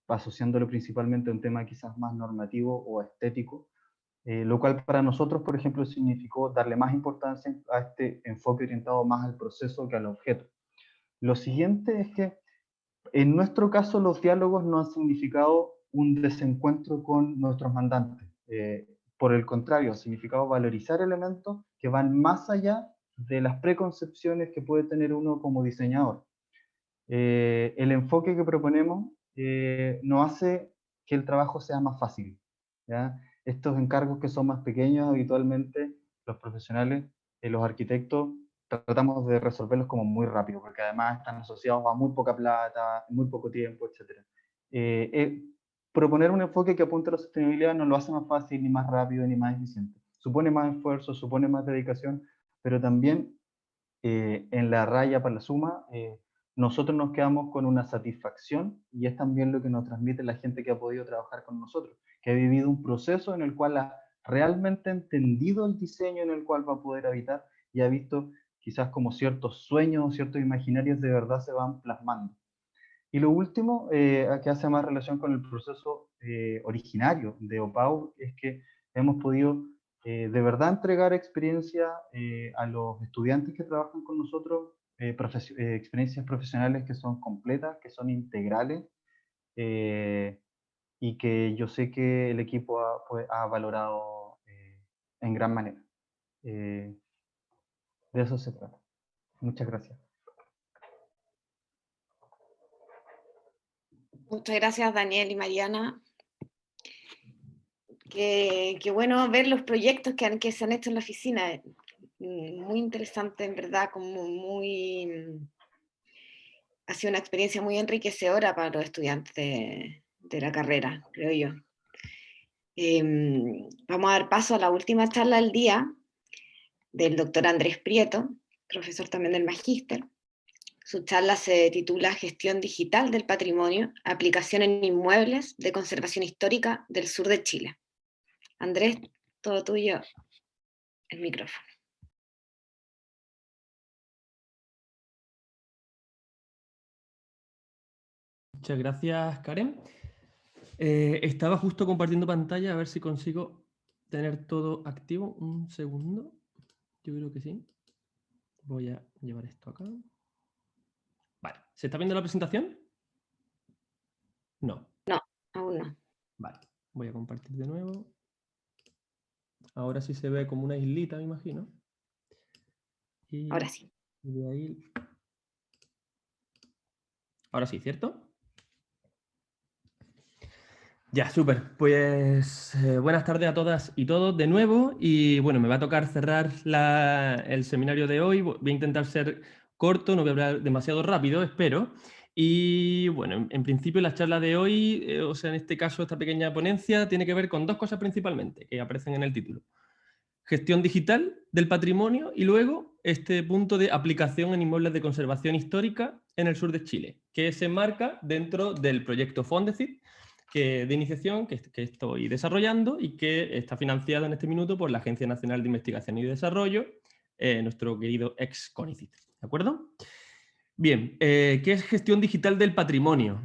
asociándolo principalmente a un tema quizás más normativo o estético, lo cual para nosotros, por ejemplo, significó darle más importancia a este enfoque orientado más al proceso que al objeto. Lo siguiente es que en nuestro caso los diálogos no han significado un desencuentro con nuestros mandantes. Por el contrario, ha significado valorizar elementos que van más allá de las preconcepciones que puede tener uno como diseñador. El enfoque que proponemos no hace que el trabajo sea más fácil, ¿ya? Estos encargos que son más pequeños, habitualmente los profesionales, los arquitectos, tratamos de resolverlos como muy rápido, porque además están asociados a muy poca plata, muy poco tiempo, etc. Proponer un enfoque que apunte a la sostenibilidad no lo hace más fácil, ni más rápido, ni más eficiente. Supone más esfuerzo, supone más dedicación, pero también en la raya para la suma, nosotros nos quedamos con una satisfacción, y es también lo que nos transmite la gente que ha podido trabajar con nosotros, que ha vivido un proceso en el cual ha realmente entendido el diseño en el cual va a poder habitar, y ha visto quizás como ciertos sueños, ciertos imaginarios de verdad se van plasmando. Y lo último, que hace más relación con el proceso originario de OPAU, es que hemos podido de verdad entregar experiencia a los estudiantes que trabajan con nosotros, experiencias profesionales que son completas, que son integrales, y que yo sé que el equipo ha valorado en gran manera. De eso se trata. Muchas gracias. Muchas gracias, Daniel y Mariana. Qué bueno ver los proyectos que se han hecho en la oficina. Muy interesante, en verdad, ha sido una experiencia muy enriquecedora para los estudiantes de la carrera, creo yo. Vamos a dar paso a la última charla del día del doctor Andrés Prieto, profesor también del Magíster. Su charla se titula Gestión digital del patrimonio, aplicación en inmuebles de conservación histórica del sur de Chile. Andrés, todo tuyo, el micrófono. Muchas gracias, Karen. Estaba justo compartiendo pantalla, a ver si consigo tener todo activo. Un segundo. Yo creo que sí. Voy a llevar esto acá. Vale. ¿Se está viendo la presentación? No. No, aún no. Vale. Voy a compartir de nuevo. Ahora sí se ve como una islita, me imagino. Y ahora sí. De ahí... Ahora sí, ¿cierto? Ya, súper. Pues buenas tardes a todas y todos de nuevo. Y bueno, me va a tocar cerrar el seminario de hoy. Voy a intentar ser corto, no voy a hablar demasiado rápido, espero. Y bueno, en principio la charla de hoy, o sea, en este caso esta pequeña ponencia, tiene que ver con dos cosas principalmente, que aparecen en el título. Gestión digital del patrimonio y luego este punto de aplicación en inmuebles de conservación histórica en el sur de Chile, que se enmarca dentro del proyecto Fondesit, de iniciación que estoy desarrollando y que está financiado en este minuto por la Agencia Nacional de Investigación y Desarrollo, nuestro querido ex CONICIT. ¿De acuerdo? Bien, ¿qué es gestión digital del patrimonio?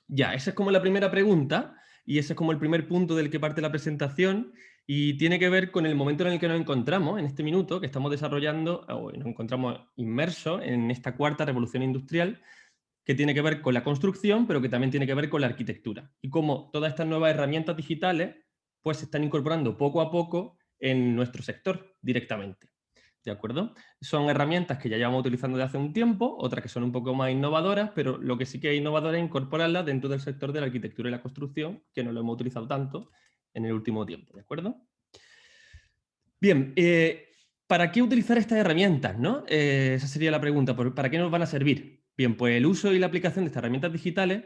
Ya, esa es como la primera pregunta y ese es como el primer punto del que parte la presentación y tiene que ver con el momento en el que nos encontramos, en este minuto, que estamos desarrollando, o nos encontramos inmersos en esta cuarta revolución industrial, que tiene que ver con la construcción, pero que también tiene que ver con la arquitectura. Y cómo todas estas nuevas herramientas digitales pues, se están incorporando poco a poco en nuestro sector directamente. ¿de acuerdo? Son herramientas que ya llevamos utilizando desde hace un tiempo, otras que son un poco más innovadoras, pero lo que sí que es innovador es incorporarlas dentro del sector de la arquitectura y la construcción, que no lo hemos utilizado tanto en el último tiempo, ¿de acuerdo? Bien, ¿para qué utilizar estas herramientas, no? Esa sería la pregunta, ¿para qué nos van a servir? Bien, pues el uso y la aplicación de estas herramientas digitales,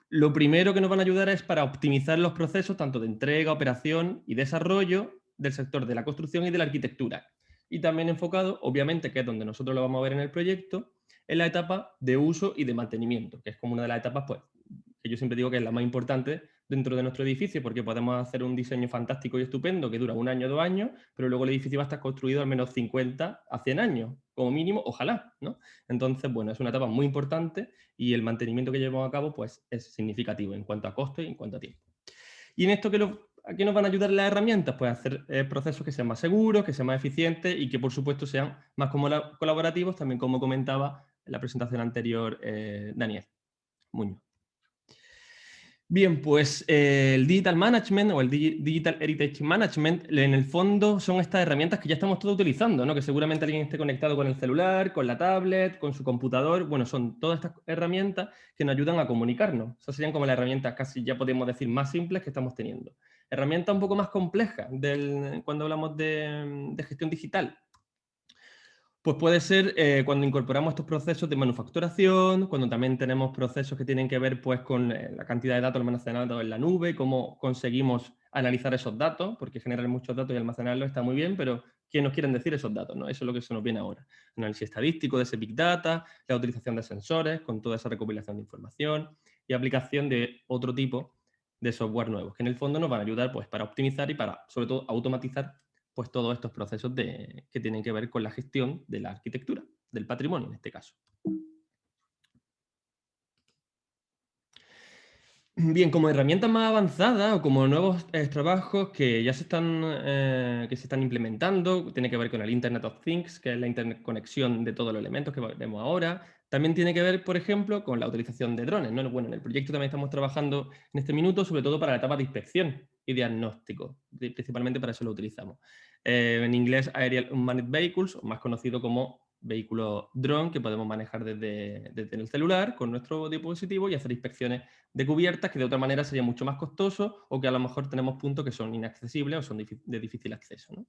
lo primero que nos van a ayudar es para optimizar los procesos tanto de entrega, operación y desarrollo del sector de la construcción y de la arquitectura. Y también enfocado, obviamente, que es donde nosotros lo vamos a ver en el proyecto, en la etapa de uso y de mantenimiento, que es como una de las etapas, pues, que yo siempre digo que es la más importante dentro de nuestro edificio, porque podemos hacer un diseño fantástico y estupendo que dura 1 año, 2 años, pero luego el edificio va a estar construido al menos 50 a 100 años, como mínimo, ojalá, ¿no? Entonces, bueno, es una etapa muy importante y el mantenimiento que llevamos a cabo, pues, es significativo en cuanto a coste y en cuanto a tiempo. Y en esto, ¿a qué nos van a ayudar las herramientas? Pues a hacer procesos que sean más seguros, que sean más eficientes y que, por supuesto, sean más colaborativos, también como comentaba en la presentación anterior Daniel Muñoz. Bien, pues el Digital Management o el Digital Heritage Management, en el fondo son estas herramientas que ya estamos todos utilizando, ¿no? Que seguramente alguien esté conectado con el celular, con la tablet, con su computador. Bueno, son todas estas herramientas que nos ayudan a comunicarnos. Esas serían como las herramientas casi, ya podemos decir, más simples que estamos teniendo. Herramientas un poco más complejas cuando hablamos de gestión digital. Pues puede ser cuando incorporamos estos procesos de manufacturación, cuando también tenemos procesos que tienen que ver pues, con la cantidad de datos almacenados en la nube, cómo conseguimos analizar esos datos, porque generar muchos datos y almacenarlos está muy bien, pero ¿qué nos quieren decir esos datos? ¿No? Eso es lo que se nos viene ahora. Análisis estadístico de ese Big Data, la utilización de sensores con toda esa recopilación de información y aplicación de otro tipo de software nuevos, que en el fondo nos van a ayudar pues, para optimizar y para, sobre todo, automatizar pues todos estos procesos que tienen que ver con la gestión de la arquitectura, del patrimonio en este caso. Bien, como herramientas más avanzadas o como nuevos trabajos que ya se están implementando, tiene que ver con el Internet of Things, que es la interconexión de todos los elementos que vemos ahora. También tiene que ver, por ejemplo, con la utilización de drones, ¿no? Bueno, en el proyecto también estamos trabajando en este minuto, sobre todo para la etapa de inspección y diagnóstico. Principalmente para eso lo utilizamos. En inglés, Aerial Unmanned Vehicles, o más conocido como vehículo drone, que podemos manejar desde el celular con nuestro dispositivo y hacer inspecciones de cubiertas que de otra manera sería mucho más costoso o que a lo mejor tenemos puntos que son inaccesibles o son de difícil acceso, ¿no?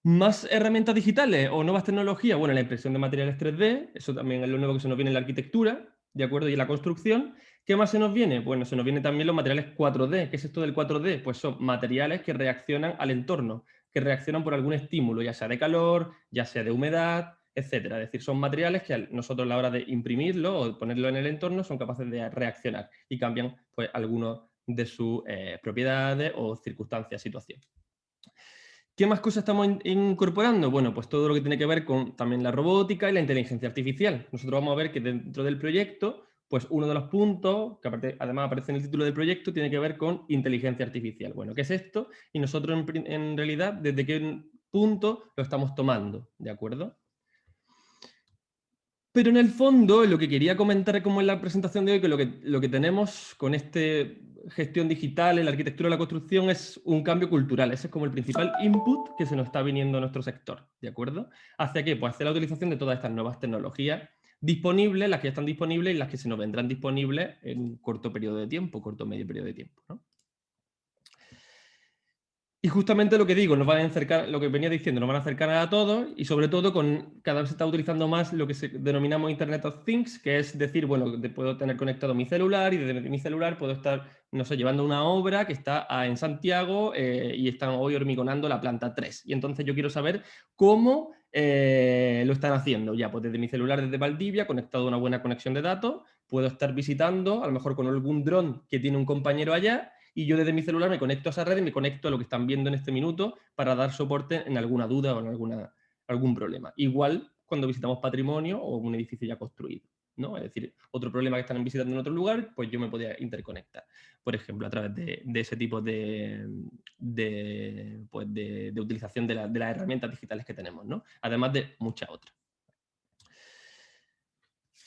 Más herramientas digitales o nuevas tecnologías, bueno, la impresión de materiales 3D, eso también es lo nuevo que se nos viene en la arquitectura, ¿de acuerdo? Y en la construcción. ¿Qué más se nos viene? Bueno, se nos vienen también los materiales 4D. ¿Qué es esto del 4D? Pues son materiales que reaccionan al entorno, que reaccionan por algún estímulo, ya sea de calor, ya sea de humedad, etcétera. Es decir, son materiales que nosotros a la hora de imprimirlo o ponerlo en el entorno son capaces de reaccionar y cambian pues, algunas de sus propiedades o circunstancias, situaciones. ¿Qué más cosas estamos incorporando? Bueno, pues todo lo que tiene que ver con también la robótica y la inteligencia artificial. Nosotros vamos a ver que dentro del proyecto, pues uno de los puntos, que además aparece en el título del proyecto, tiene que ver con inteligencia artificial. Bueno, ¿qué es esto? Y nosotros en realidad, ¿desde qué punto lo estamos tomando? ¿De acuerdo? Pero en el fondo, lo que quería comentar como en la presentación de hoy, que lo que tenemos con este gestión digital en la arquitectura y la construcción es un cambio cultural. Ese es como el principal input que se nos está viniendo a nuestro sector, ¿de acuerdo? ¿Hacia qué? Pues hacia la utilización de todas estas nuevas tecnologías disponibles, las que ya están disponibles y las que se nos vendrán disponibles en un corto periodo de tiempo, corto o medio periodo de tiempo, ¿no? Y justamente lo que digo, nos van a acercar, lo que venía diciendo, nos van a acercar a todos y sobre todo cada vez se está utilizando más lo que denominamos Internet of Things, que es decir, bueno, puedo tener conectado mi celular y desde mi celular puedo estar, no sé, llevando una obra que está en Santiago y están hoy hormigonando la planta 3. Y entonces yo quiero saber cómo lo están haciendo. Ya, pues desde mi celular, desde Valdivia, conectado a una buena conexión de datos, puedo estar visitando, a lo mejor con algún dron que tiene un compañero allá, y yo desde mi celular me conecto a esa red y me conecto a lo que están viendo en este minuto para dar soporte en alguna duda o en algún problema. Igual cuando visitamos patrimonio o un edificio ya construido, ¿no? Es decir, otro problema que están visitando en otro lugar, pues yo me podía interconectar, por ejemplo, a través de ese tipo de utilización de las herramientas digitales que tenemos, ¿no? Además de muchas otras.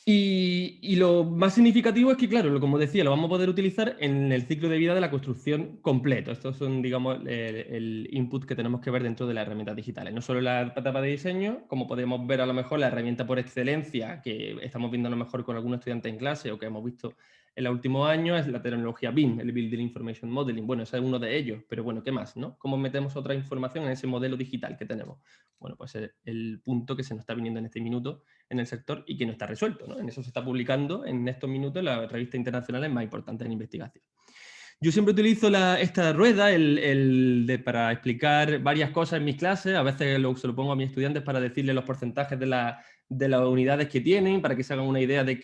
Y lo más significativo es que, claro, como decía, lo vamos a poder utilizar en el ciclo de vida de la construcción completo. Estos son, digamos, el input que tenemos que ver dentro de las herramientas digitales. No solo la etapa de diseño, como podemos ver a lo mejor la herramienta por excelencia que estamos viendo a lo mejor con algunos estudiantes en clase o que hemos visto en los últimos años, es la tecnología BIM, el Building Information Modeling. Bueno, ese es uno de ellos, pero bueno, ¿qué más, no? ¿Cómo metemos otra información en ese modelo digital que tenemos? Bueno, pues el punto que se nos está viniendo en este minuto en el sector y que no está resuelto, ¿no? En eso se está publicando en estos minutos las revistas internacionales más importantes en investigación. Yo siempre utilizo esta rueda para explicar varias cosas en mis clases. A veces se lo pongo a mis estudiantes para decirles los porcentajes de las unidades que tienen, para que se hagan una idea de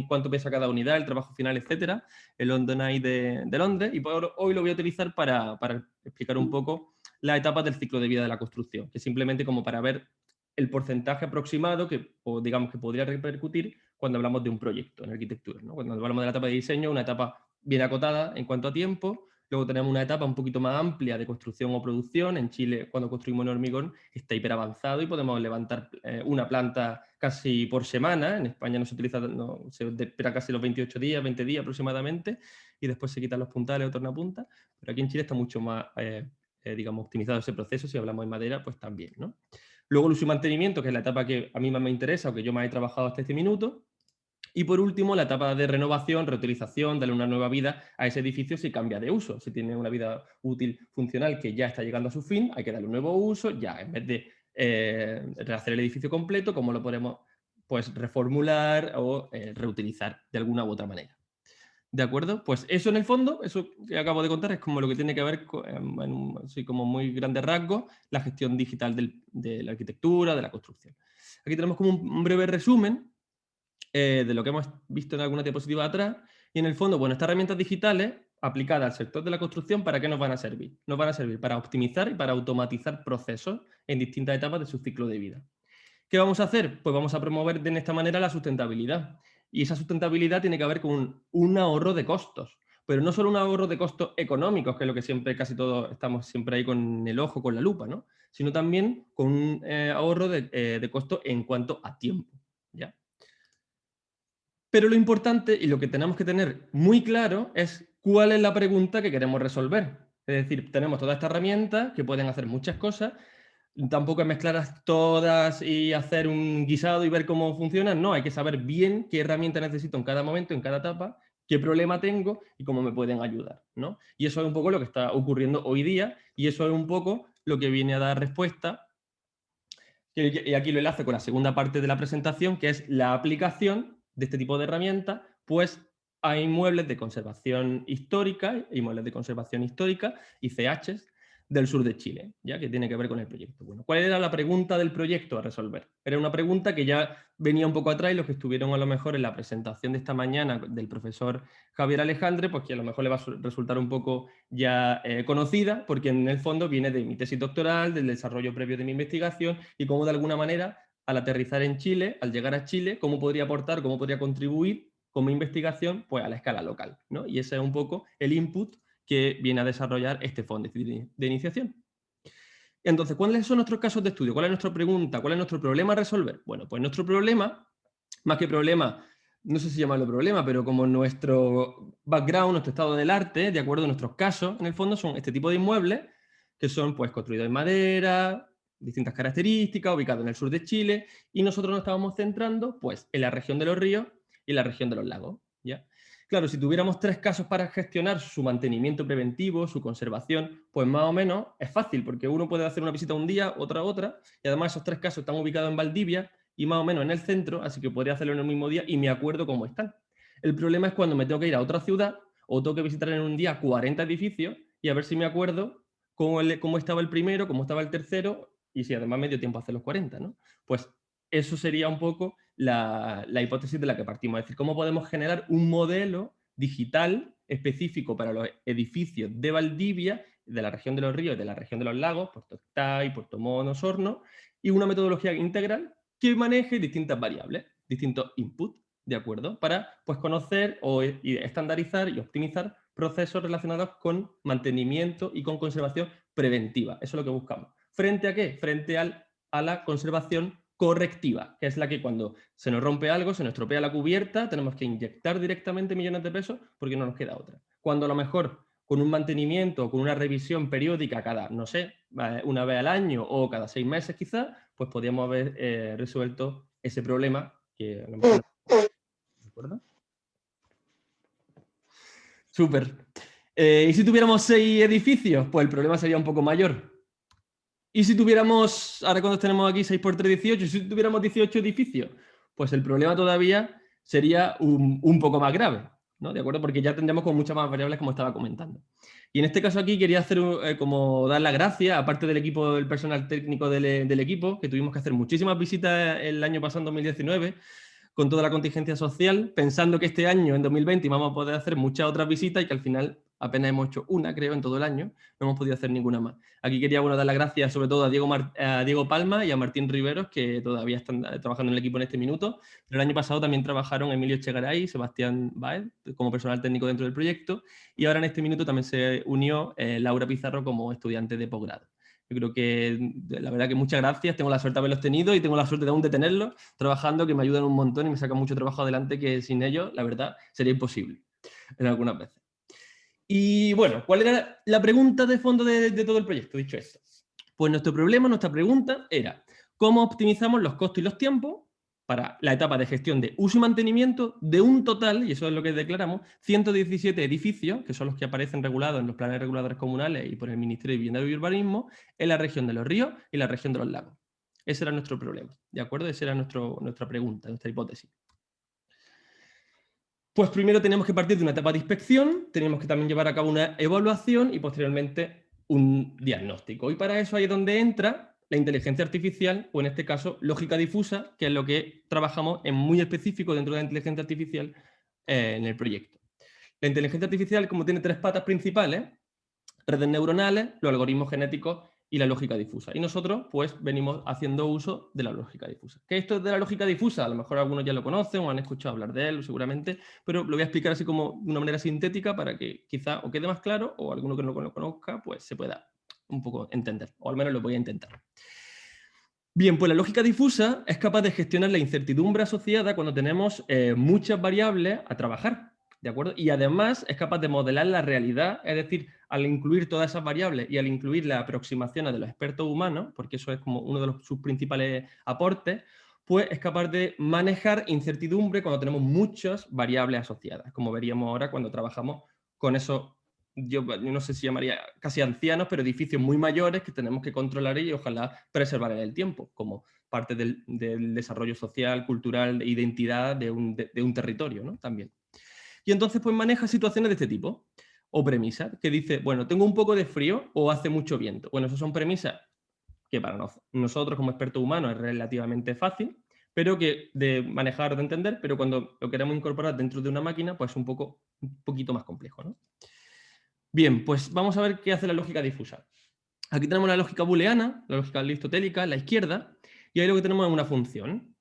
cuánto pesa cada unidad, el trabajo final, etcétera, el London Eye de Londres. Y hoy lo voy a utilizar para explicar un poco las etapas del ciclo de vida de la construcción, que simplemente como para ver el porcentaje aproximado digamos que podría repercutir cuando hablamos de un proyecto en arquitectura, ¿no? Cuando hablamos de la etapa de diseño, una etapa bien acotada en cuanto a tiempo. Luego tenemos una etapa un poquito más amplia de construcción o producción. En Chile, cuando construimos en hormigón, está hiper avanzado y podemos levantar una planta casi por semana. En España se espera casi los 28 días, 20 días aproximadamente, y después se quitan los puntales o tornapuntas. Pero aquí en Chile está mucho más, digamos, optimizado ese proceso. Si hablamos de madera, pues también, ¿no? Luego el uso y mantenimiento, que es la etapa que a mí más me interesa o que yo más he trabajado hasta este minuto. Y por último, la etapa de renovación, reutilización, darle una nueva vida a ese edificio si cambia de uso. Si tiene una vida útil funcional que ya está llegando a su fin, hay que darle un nuevo uso, ya en vez de rehacer el edificio completo, como lo podemos pues, reformular o reutilizar de alguna u otra manera. ¿De acuerdo? Pues eso en el fondo, eso que acabo de contar, es como lo que tiene que ver con, así como muy grandes rasgos, la gestión digital de la arquitectura, de la construcción. Aquí tenemos como un breve resumen de lo que hemos visto en alguna diapositiva atrás. Y en el fondo, bueno, estas herramientas digitales aplicadas al sector de la construcción, ¿para qué nos van a servir? Nos van a servir para optimizar y para automatizar procesos en distintas etapas de su ciclo de vida. ¿Qué vamos a hacer? Pues vamos a promover de esta manera la sustentabilidad. Y esa sustentabilidad tiene que ver con un ahorro de costos. Pero no solo un ahorro de costos económicos, que es lo que siempre, casi todos estamos siempre ahí con el ojo, con la lupa, ¿no? Sino también con un ahorro de costos en cuanto a tiempo, ¿ya? Pero lo importante y lo que tenemos que tener muy claro es cuál es la pregunta que queremos resolver. Es decir, tenemos todas estas herramientas que pueden hacer muchas cosas. Tampoco es mezclarlas todas y hacer un guisado y ver cómo funcionan. No, hay que saber bien qué herramienta necesito en cada momento, en cada etapa, qué problema tengo y cómo me pueden ayudar, ¿no? Y eso es un poco lo que está ocurriendo hoy día y eso es un poco lo que viene a dar respuesta. Y aquí lo enlace con la segunda parte de la presentación, que es la aplicación de este tipo de herramientas, pues a inmuebles de conservación histórica, ICHs, del sur de Chile, ya que tiene que ver con el proyecto. Bueno, ¿cuál era la pregunta del proyecto a resolver? Era una pregunta que ya venía un poco atrás y los que estuvieron a lo mejor en la presentación de esta mañana del profesor Javier Alejandre, pues que a lo mejor le va a resultar un poco ya conocida, porque en el fondo viene de mi tesis doctoral, del desarrollo previo de mi investigación y cómo de alguna manera al aterrizar en Chile, al llegar a Chile, cómo podría aportar, cómo podría contribuir con mi investigación pues a la escala local, ¿no? Y ese es un poco el input que viene a desarrollar este fondo de iniciación. Entonces, ¿cuáles son nuestros casos de estudio? ¿Cuál es nuestra pregunta? ¿Cuál es nuestro problema a resolver? Bueno, pues nuestro problema, más que problema, no sé si llamarlo problema, pero como nuestro background, nuestro estado del arte, de acuerdo a nuestros casos, en el fondo son este tipo de inmuebles que son pues construidos en madera, distintas características, ubicados en el sur de Chile, y nosotros nos estábamos centrando pues en la región de los ríos y en la región de los lagos, ¿ya? Claro, si tuviéramos 3 casos para gestionar su mantenimiento preventivo, su conservación, pues más o menos es fácil, porque uno puede hacer una visita un día, otra, y además esos 3 casos están ubicados en Valdivia y más o menos en el centro, así que podría hacerlo en el mismo día y me acuerdo cómo están. El problema es cuando me tengo que ir a otra ciudad o tengo que visitar en un día 40 edificios y a ver si me acuerdo cómo estaba el primero, cómo estaba el tercero y si además me dio tiempo a hacer los 40, ¿no? Pues eso sería un poco la hipótesis de la que partimos. Es decir, cómo podemos generar un modelo digital específico para los edificios de Valdivia, de la región de los ríos y de la región de los lagos, Puerto Octay, Puerto Montt, Osorno, y una metodología integral que maneje distintas variables, distintos inputs, ¿de acuerdo? Para pues, conocer y estandarizar y optimizar procesos relacionados con mantenimiento y con conservación preventiva. Eso es lo que buscamos. ¿Frente a qué? Frente a la conservación correctiva, que es la que cuando se nos rompe algo, se nos estropea la cubierta, tenemos que inyectar directamente millones de pesos porque no nos queda otra. Cuando a lo mejor con un mantenimiento o con una revisión periódica cada, no sé, una vez al año o cada 6 meses quizás, pues podríamos haber resuelto ese problema que a lo mejor... ¿De acuerdo? Súper. ¿Y si tuviéramos 6 edificios? Pues el problema sería un poco mayor. ¿Y si tuviéramos, ahora cuando tenemos aquí 6 por 3, 18, y si tuviéramos 18 edificios? Pues el problema todavía sería un poco más grave, ¿no? ¿De acuerdo? Porque ya tendríamos con muchas más variables como estaba comentando. Y en este caso aquí quería hacer como dar las gracias, aparte del equipo, del personal técnico del equipo, que tuvimos que hacer muchísimas visitas el año pasado, en 2019, con toda la contingencia social, pensando que este año, en 2020, íbamos a poder hacer muchas otras visitas y que al final apenas hemos hecho una, creo, en todo el año. No hemos podido hacer ninguna más. Aquí quería dar las gracias sobre todo a Diego Palma y a Martín Riveros, que todavía están trabajando en el equipo en este minuto. Pero el año pasado también trabajaron Emilio Echegaray y Sebastián Baez como personal técnico dentro del proyecto. Y ahora en este minuto también se unió Laura Pizarro como estudiante de posgrado. Yo creo que la verdad que muchas gracias, tengo la suerte de haberlos tenido y tengo la suerte de aún de tenerlos trabajando, que me ayudan un montón y me sacan mucho trabajo adelante que sin ellos, la verdad, sería imposible en algunas veces. Y bueno, ¿cuál era la pregunta de fondo de todo el proyecto? Dicho esto, pues nuestra pregunta era ¿cómo optimizamos los costos y los tiempos para la etapa de gestión de uso y mantenimiento de un total, y eso es lo que declaramos, 117 edificios, que son los que aparecen regulados en los planes reguladores comunales y por el Ministerio de Vivienda y Urbanismo, en la región de los ríos y la región de los lagos? Ese era nuestro problema, ¿de acuerdo? Esa era nuestra pregunta, nuestra hipótesis. Pues primero tenemos que partir de una etapa de inspección, tenemos que también llevar a cabo una evaluación y posteriormente un diagnóstico. Y para eso ahí es donde entra la inteligencia artificial, o en este caso, lógica difusa, que es lo que trabajamos en muy específico dentro de la inteligencia artificial en el proyecto. La inteligencia artificial, como tiene 3 patas principales, redes neuronales, los algoritmos genéticos y la lógica difusa. Y nosotros, pues, venimos haciendo uso de la lógica difusa. ¿Qué es esto de la lógica difusa? A lo mejor algunos ya lo conocen o han escuchado hablar de él, seguramente, pero lo voy a explicar así como de una manera sintética para que quizá o quede más claro o alguno que no lo conozca, pues se pueda un poco entender, o al menos lo voy a intentar. Bien, pues la lógica difusa es capaz de gestionar la incertidumbre asociada cuando tenemos muchas variables a trabajar, ¿de acuerdo? Y además es capaz de modelar la realidad, es decir, al incluir todas esas variables y al incluir las aproximaciones de los expertos humanos, porque eso es como uno de sus principales aportes, pues es capaz de manejar incertidumbre cuando tenemos muchas variables asociadas, como veríamos ahora cuando trabajamos con esos, yo no sé si llamaría casi ancianos, pero edificios muy mayores que tenemos que controlar y ojalá preservar en el tiempo, como parte del desarrollo social, cultural, de identidad de un territorio, ¿no? También. Y entonces pues maneja situaciones de este tipo, o premisas, que dice, bueno, tengo un poco de frío o hace mucho viento. Bueno, esas son premisas que para nosotros como expertos humanos es relativamente fácil, pero que de manejar, de entender, pero cuando lo queremos incorporar dentro de una máquina, pues un poquito más complejo, ¿no? Bien, pues vamos a ver qué hace la lógica difusa. Aquí tenemos la lógica booleana, la lógica aristotélica a la izquierda, y ahí lo que tenemos es una función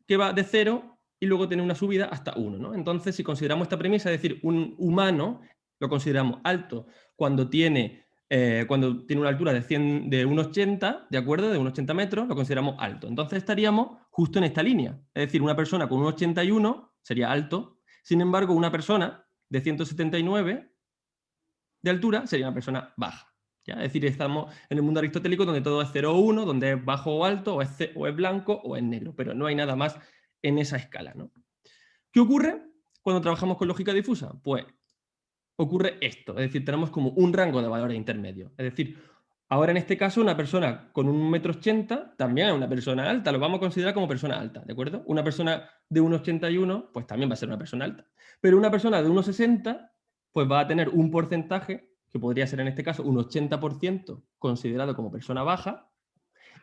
que va de 0 y luego tiene una subida hasta 1, ¿no? Entonces, si consideramos esta premisa, es decir, un humano lo consideramos alto cuando tiene una altura de 1,80, ¿de acuerdo? De 1,80 metros, lo consideramos alto. Entonces estaríamos justo en esta línea. Es decir, una persona con 1,81 sería alto, sin embargo, una persona de 179 de altura sería una persona baja. ¿Ya? Es decir, estamos en el mundo aristotélico donde todo es 0 o 1, donde es bajo o alto, o es blanco o es negro, pero no hay nada más en esa escala, ¿no? ¿Qué ocurre cuando trabajamos con lógica difusa? Pues ocurre esto, es decir, tenemos como un rango de valores intermedios. Es decir, ahora en este caso una persona con 1,80 m también es una persona alta, lo vamos a considerar como persona alta, ¿de acuerdo? Una persona de 1,81 pues también va a ser una persona alta. Pero una persona de 1,60 pues va a tener un porcentaje que podría ser en este caso un 80% considerado como persona baja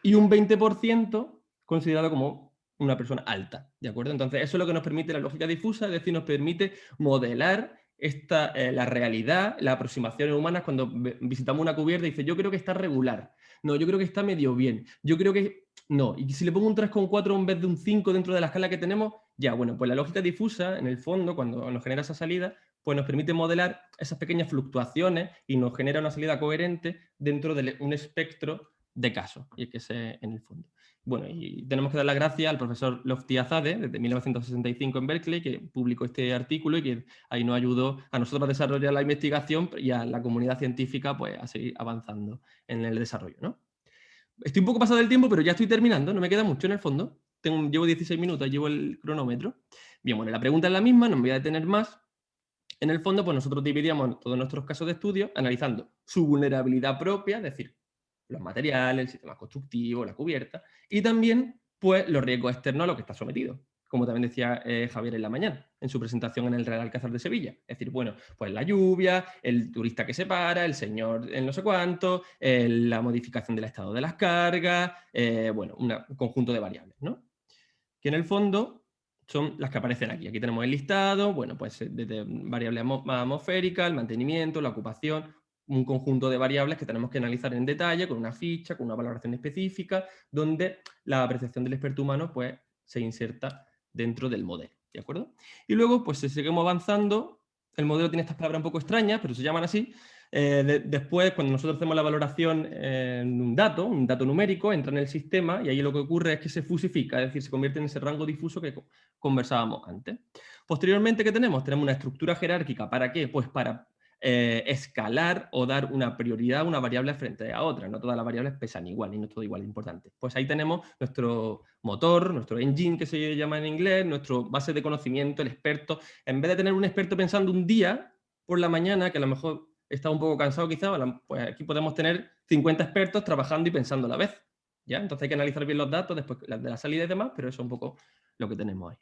y un 20% considerado como una persona alta, ¿de acuerdo? Entonces eso es lo que nos permite la lógica difusa, es decir, nos permite modelar la realidad, las aproximaciones humanas cuando visitamos una cubierta y dice, yo creo que está regular, no, yo creo que está medio bien, yo creo que no, y si le pongo un 3,4 en vez de un 5 dentro de la escala que tenemos, ya, bueno, pues la lógica difusa, en el fondo, cuando nos genera esa salida, pues nos permite modelar esas pequeñas fluctuaciones y nos genera una salida coherente dentro de un espectro de casos, y es que ese en el fondo. Bueno, y tenemos que dar las gracias al profesor Lofty Azade, desde 1965 en Berkeley, que publicó este artículo y que ahí nos ayudó a nosotros a desarrollar la investigación y a la comunidad científica pues, a seguir avanzando en el desarrollo, ¿no? Estoy un poco pasado del tiempo, pero ya estoy terminando, no me queda mucho en el fondo. Llevo 16 minutos, llevo el cronómetro. Bien, bueno, la pregunta es la misma, no me voy a detener más. En el fondo, pues nosotros dividíamos todos nuestros casos de estudio analizando su vulnerabilidad propia, es decir, los materiales, el sistema constructivo, la cubierta, y también pues, los riesgos externos a los que está sometido, como también decía Javier en la mañana, en su presentación en el Real Alcázar de Sevilla. Es decir, bueno, pues la lluvia, el turista que se para, el señor en no sé cuánto, la modificación del estado de las cargas, bueno, un conjunto de variables, ¿no? Que en el fondo son las que aparecen aquí. Aquí tenemos el listado, bueno, pues desde variables atmosféricas, el mantenimiento, la ocupación, un conjunto de variables que tenemos que analizar en detalle, con una ficha, con una valoración específica, donde la apreciación del experto humano pues, se inserta dentro del modelo, ¿de acuerdo? Y luego, pues si seguimos avanzando, el modelo tiene estas palabras un poco extrañas, pero se llaman así. Después, cuando nosotros hacemos la valoración en un dato numérico, entra en el sistema y ahí lo que ocurre es que se fusifica, es decir, se convierte en ese rango difuso que conversábamos antes. Posteriormente, ¿qué tenemos? Tenemos una estructura jerárquica. ¿Para qué? Pues para escalar o dar una prioridad a una variable frente a otra. No todas las variables pesan igual y no es todo igual de importante. Pues ahí tenemos nuestro motor, nuestro engine que se llama en inglés, nuestro base de conocimiento, el experto. En vez de tener un experto pensando un día por la mañana, que a lo mejor está un poco cansado quizá, pues aquí podemos tener 50 expertos trabajando y pensando a la vez, ¿ya? Entonces hay que analizar bien los datos después de la salida y demás, pero eso es un poco lo que tenemos ahí.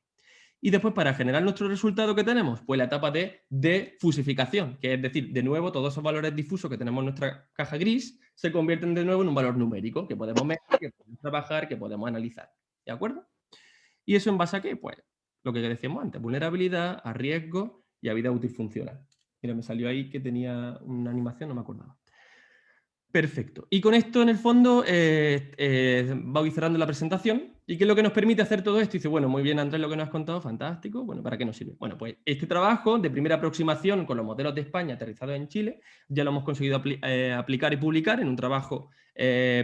Y después, para generar nuestro resultado que tenemos, pues la etapa de fusificación, que es decir, de nuevo, todos esos valores difusos que tenemos en nuestra caja gris se convierten de nuevo en un valor numérico que podemos medir, que podemos trabajar, que podemos analizar, ¿de acuerdo? ¿Y eso en base a qué? Pues lo que decíamos antes, vulnerabilidad, a riesgo y a vida útil funcional. Mira, me salió ahí que tenía una animación, no me acordaba. Perfecto. Y con esto, en el fondo, voy cerrando la presentación. ¿Y qué es lo que nos permite hacer todo esto? Y dice, bueno, muy bien, Andrés, lo que nos has contado, fantástico. Bueno, ¿para qué nos sirve? Bueno, pues este trabajo de primera aproximación con los modelos de España aterrizados en Chile, ya lo hemos conseguido aplicar y publicar en un trabajo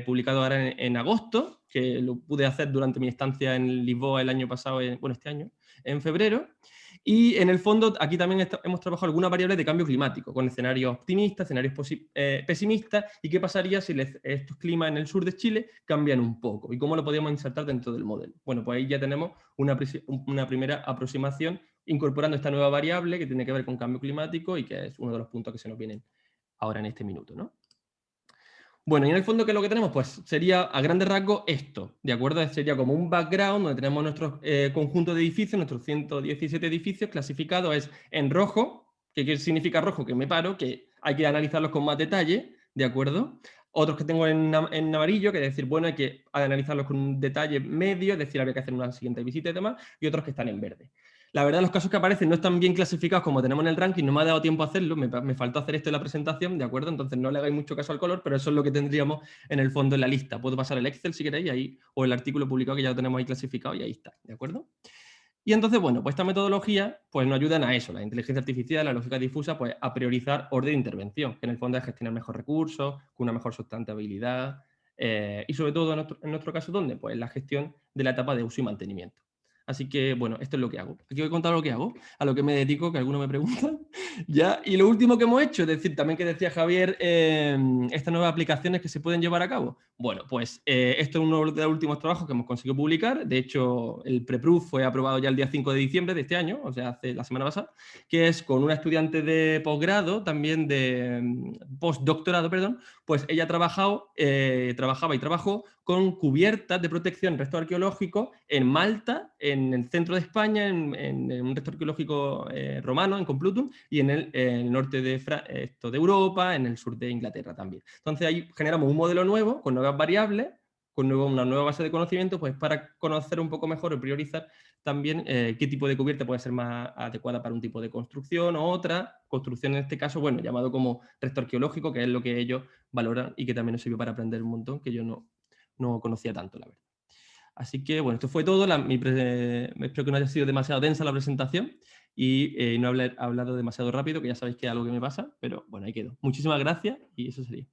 publicado ahora en agosto, que lo pude hacer durante mi estancia en Lisboa el año pasado, este año, en febrero. Y en el fondo, aquí también hemos trabajado algunas variables de cambio climático, con escenarios optimistas, escenarios pesimistas, y qué pasaría si estos climas en el sur de Chile cambian un poco, y cómo lo podríamos insertar dentro del modelo. Bueno, pues ahí ya tenemos una primera aproximación incorporando esta nueva variable que tiene que ver con cambio climático y que es uno de los puntos que se nos vienen ahora en este minuto, ¿no? Bueno, y en el fondo, ¿qué es lo que tenemos? Pues sería, a grandes rasgos, esto, ¿de acuerdo? Sería como un background donde tenemos nuestro conjunto de edificios, nuestros 117 edificios clasificados es en rojo, que ¿qué significa rojo? Que me paro, que hay que analizarlos con más detalle, ¿de acuerdo? Otros que tengo en amarillo, que es decir, bueno, hay que analizarlos con un detalle medio, es decir, habría que hacer una siguiente visita y demás, y otros que están en verde. La verdad, los casos que aparecen no están bien clasificados como tenemos en el ranking, no me ha dado tiempo a hacerlo, me faltó hacer esto en la presentación, ¿de acuerdo? Entonces no le hagáis mucho caso al color, pero eso es lo que tendríamos en el fondo en la lista. Puedo pasar el Excel si queréis, ahí, o el artículo publicado que ya lo tenemos ahí clasificado y ahí está, ¿de acuerdo? Y entonces, bueno, pues esta metodología pues nos ayudan a eso, la inteligencia artificial, la lógica difusa, pues a priorizar orden de intervención, que en el fondo es gestionar mejor recursos, con una mejor sustentabilidad, y sobre todo en nuestro caso, ¿dónde? Pues la gestión de la etapa de uso y mantenimiento. Así que, bueno, esto es lo que hago. Aquí voy a contar lo que hago, a lo que me dedico, que algunos me preguntan. ¿Ya? Y lo último que hemos hecho, es decir, también que decía Javier, estas nuevas aplicaciones que se pueden llevar a cabo. Bueno, pues esto es uno de los últimos trabajos que hemos conseguido publicar. De hecho, el preproof fue aprobado ya el día 5 de diciembre de este año, o sea, hace la semana pasada, que es con una estudiante de posgrado, también de postdoctorado, perdón, pues ella trabajaba y trabajó con cubiertas de protección en restos arqueológicos en Malta, en el centro de España, en un resto arqueológico romano, en Complutum, y en el norte de Europa, en el sur de Inglaterra también. Entonces ahí generamos un modelo nuevo, con nuevas variables, con una nueva base de conocimiento, pues para conocer un poco mejor y priorizar también qué tipo de cubierta puede ser más adecuada para un tipo de construcción o otra construcción, en este caso, bueno, llamado como resto arqueológico, que es lo que ellos valoran y que también nos sirvió para aprender un montón, que yo no conocía tanto, la verdad. Así que, bueno, esto fue todo. Espero que no haya sido demasiado densa la presentación y no haber hablado demasiado rápido, que ya sabéis que es algo que me pasa, pero bueno, ahí quedo. Muchísimas gracias y eso sería.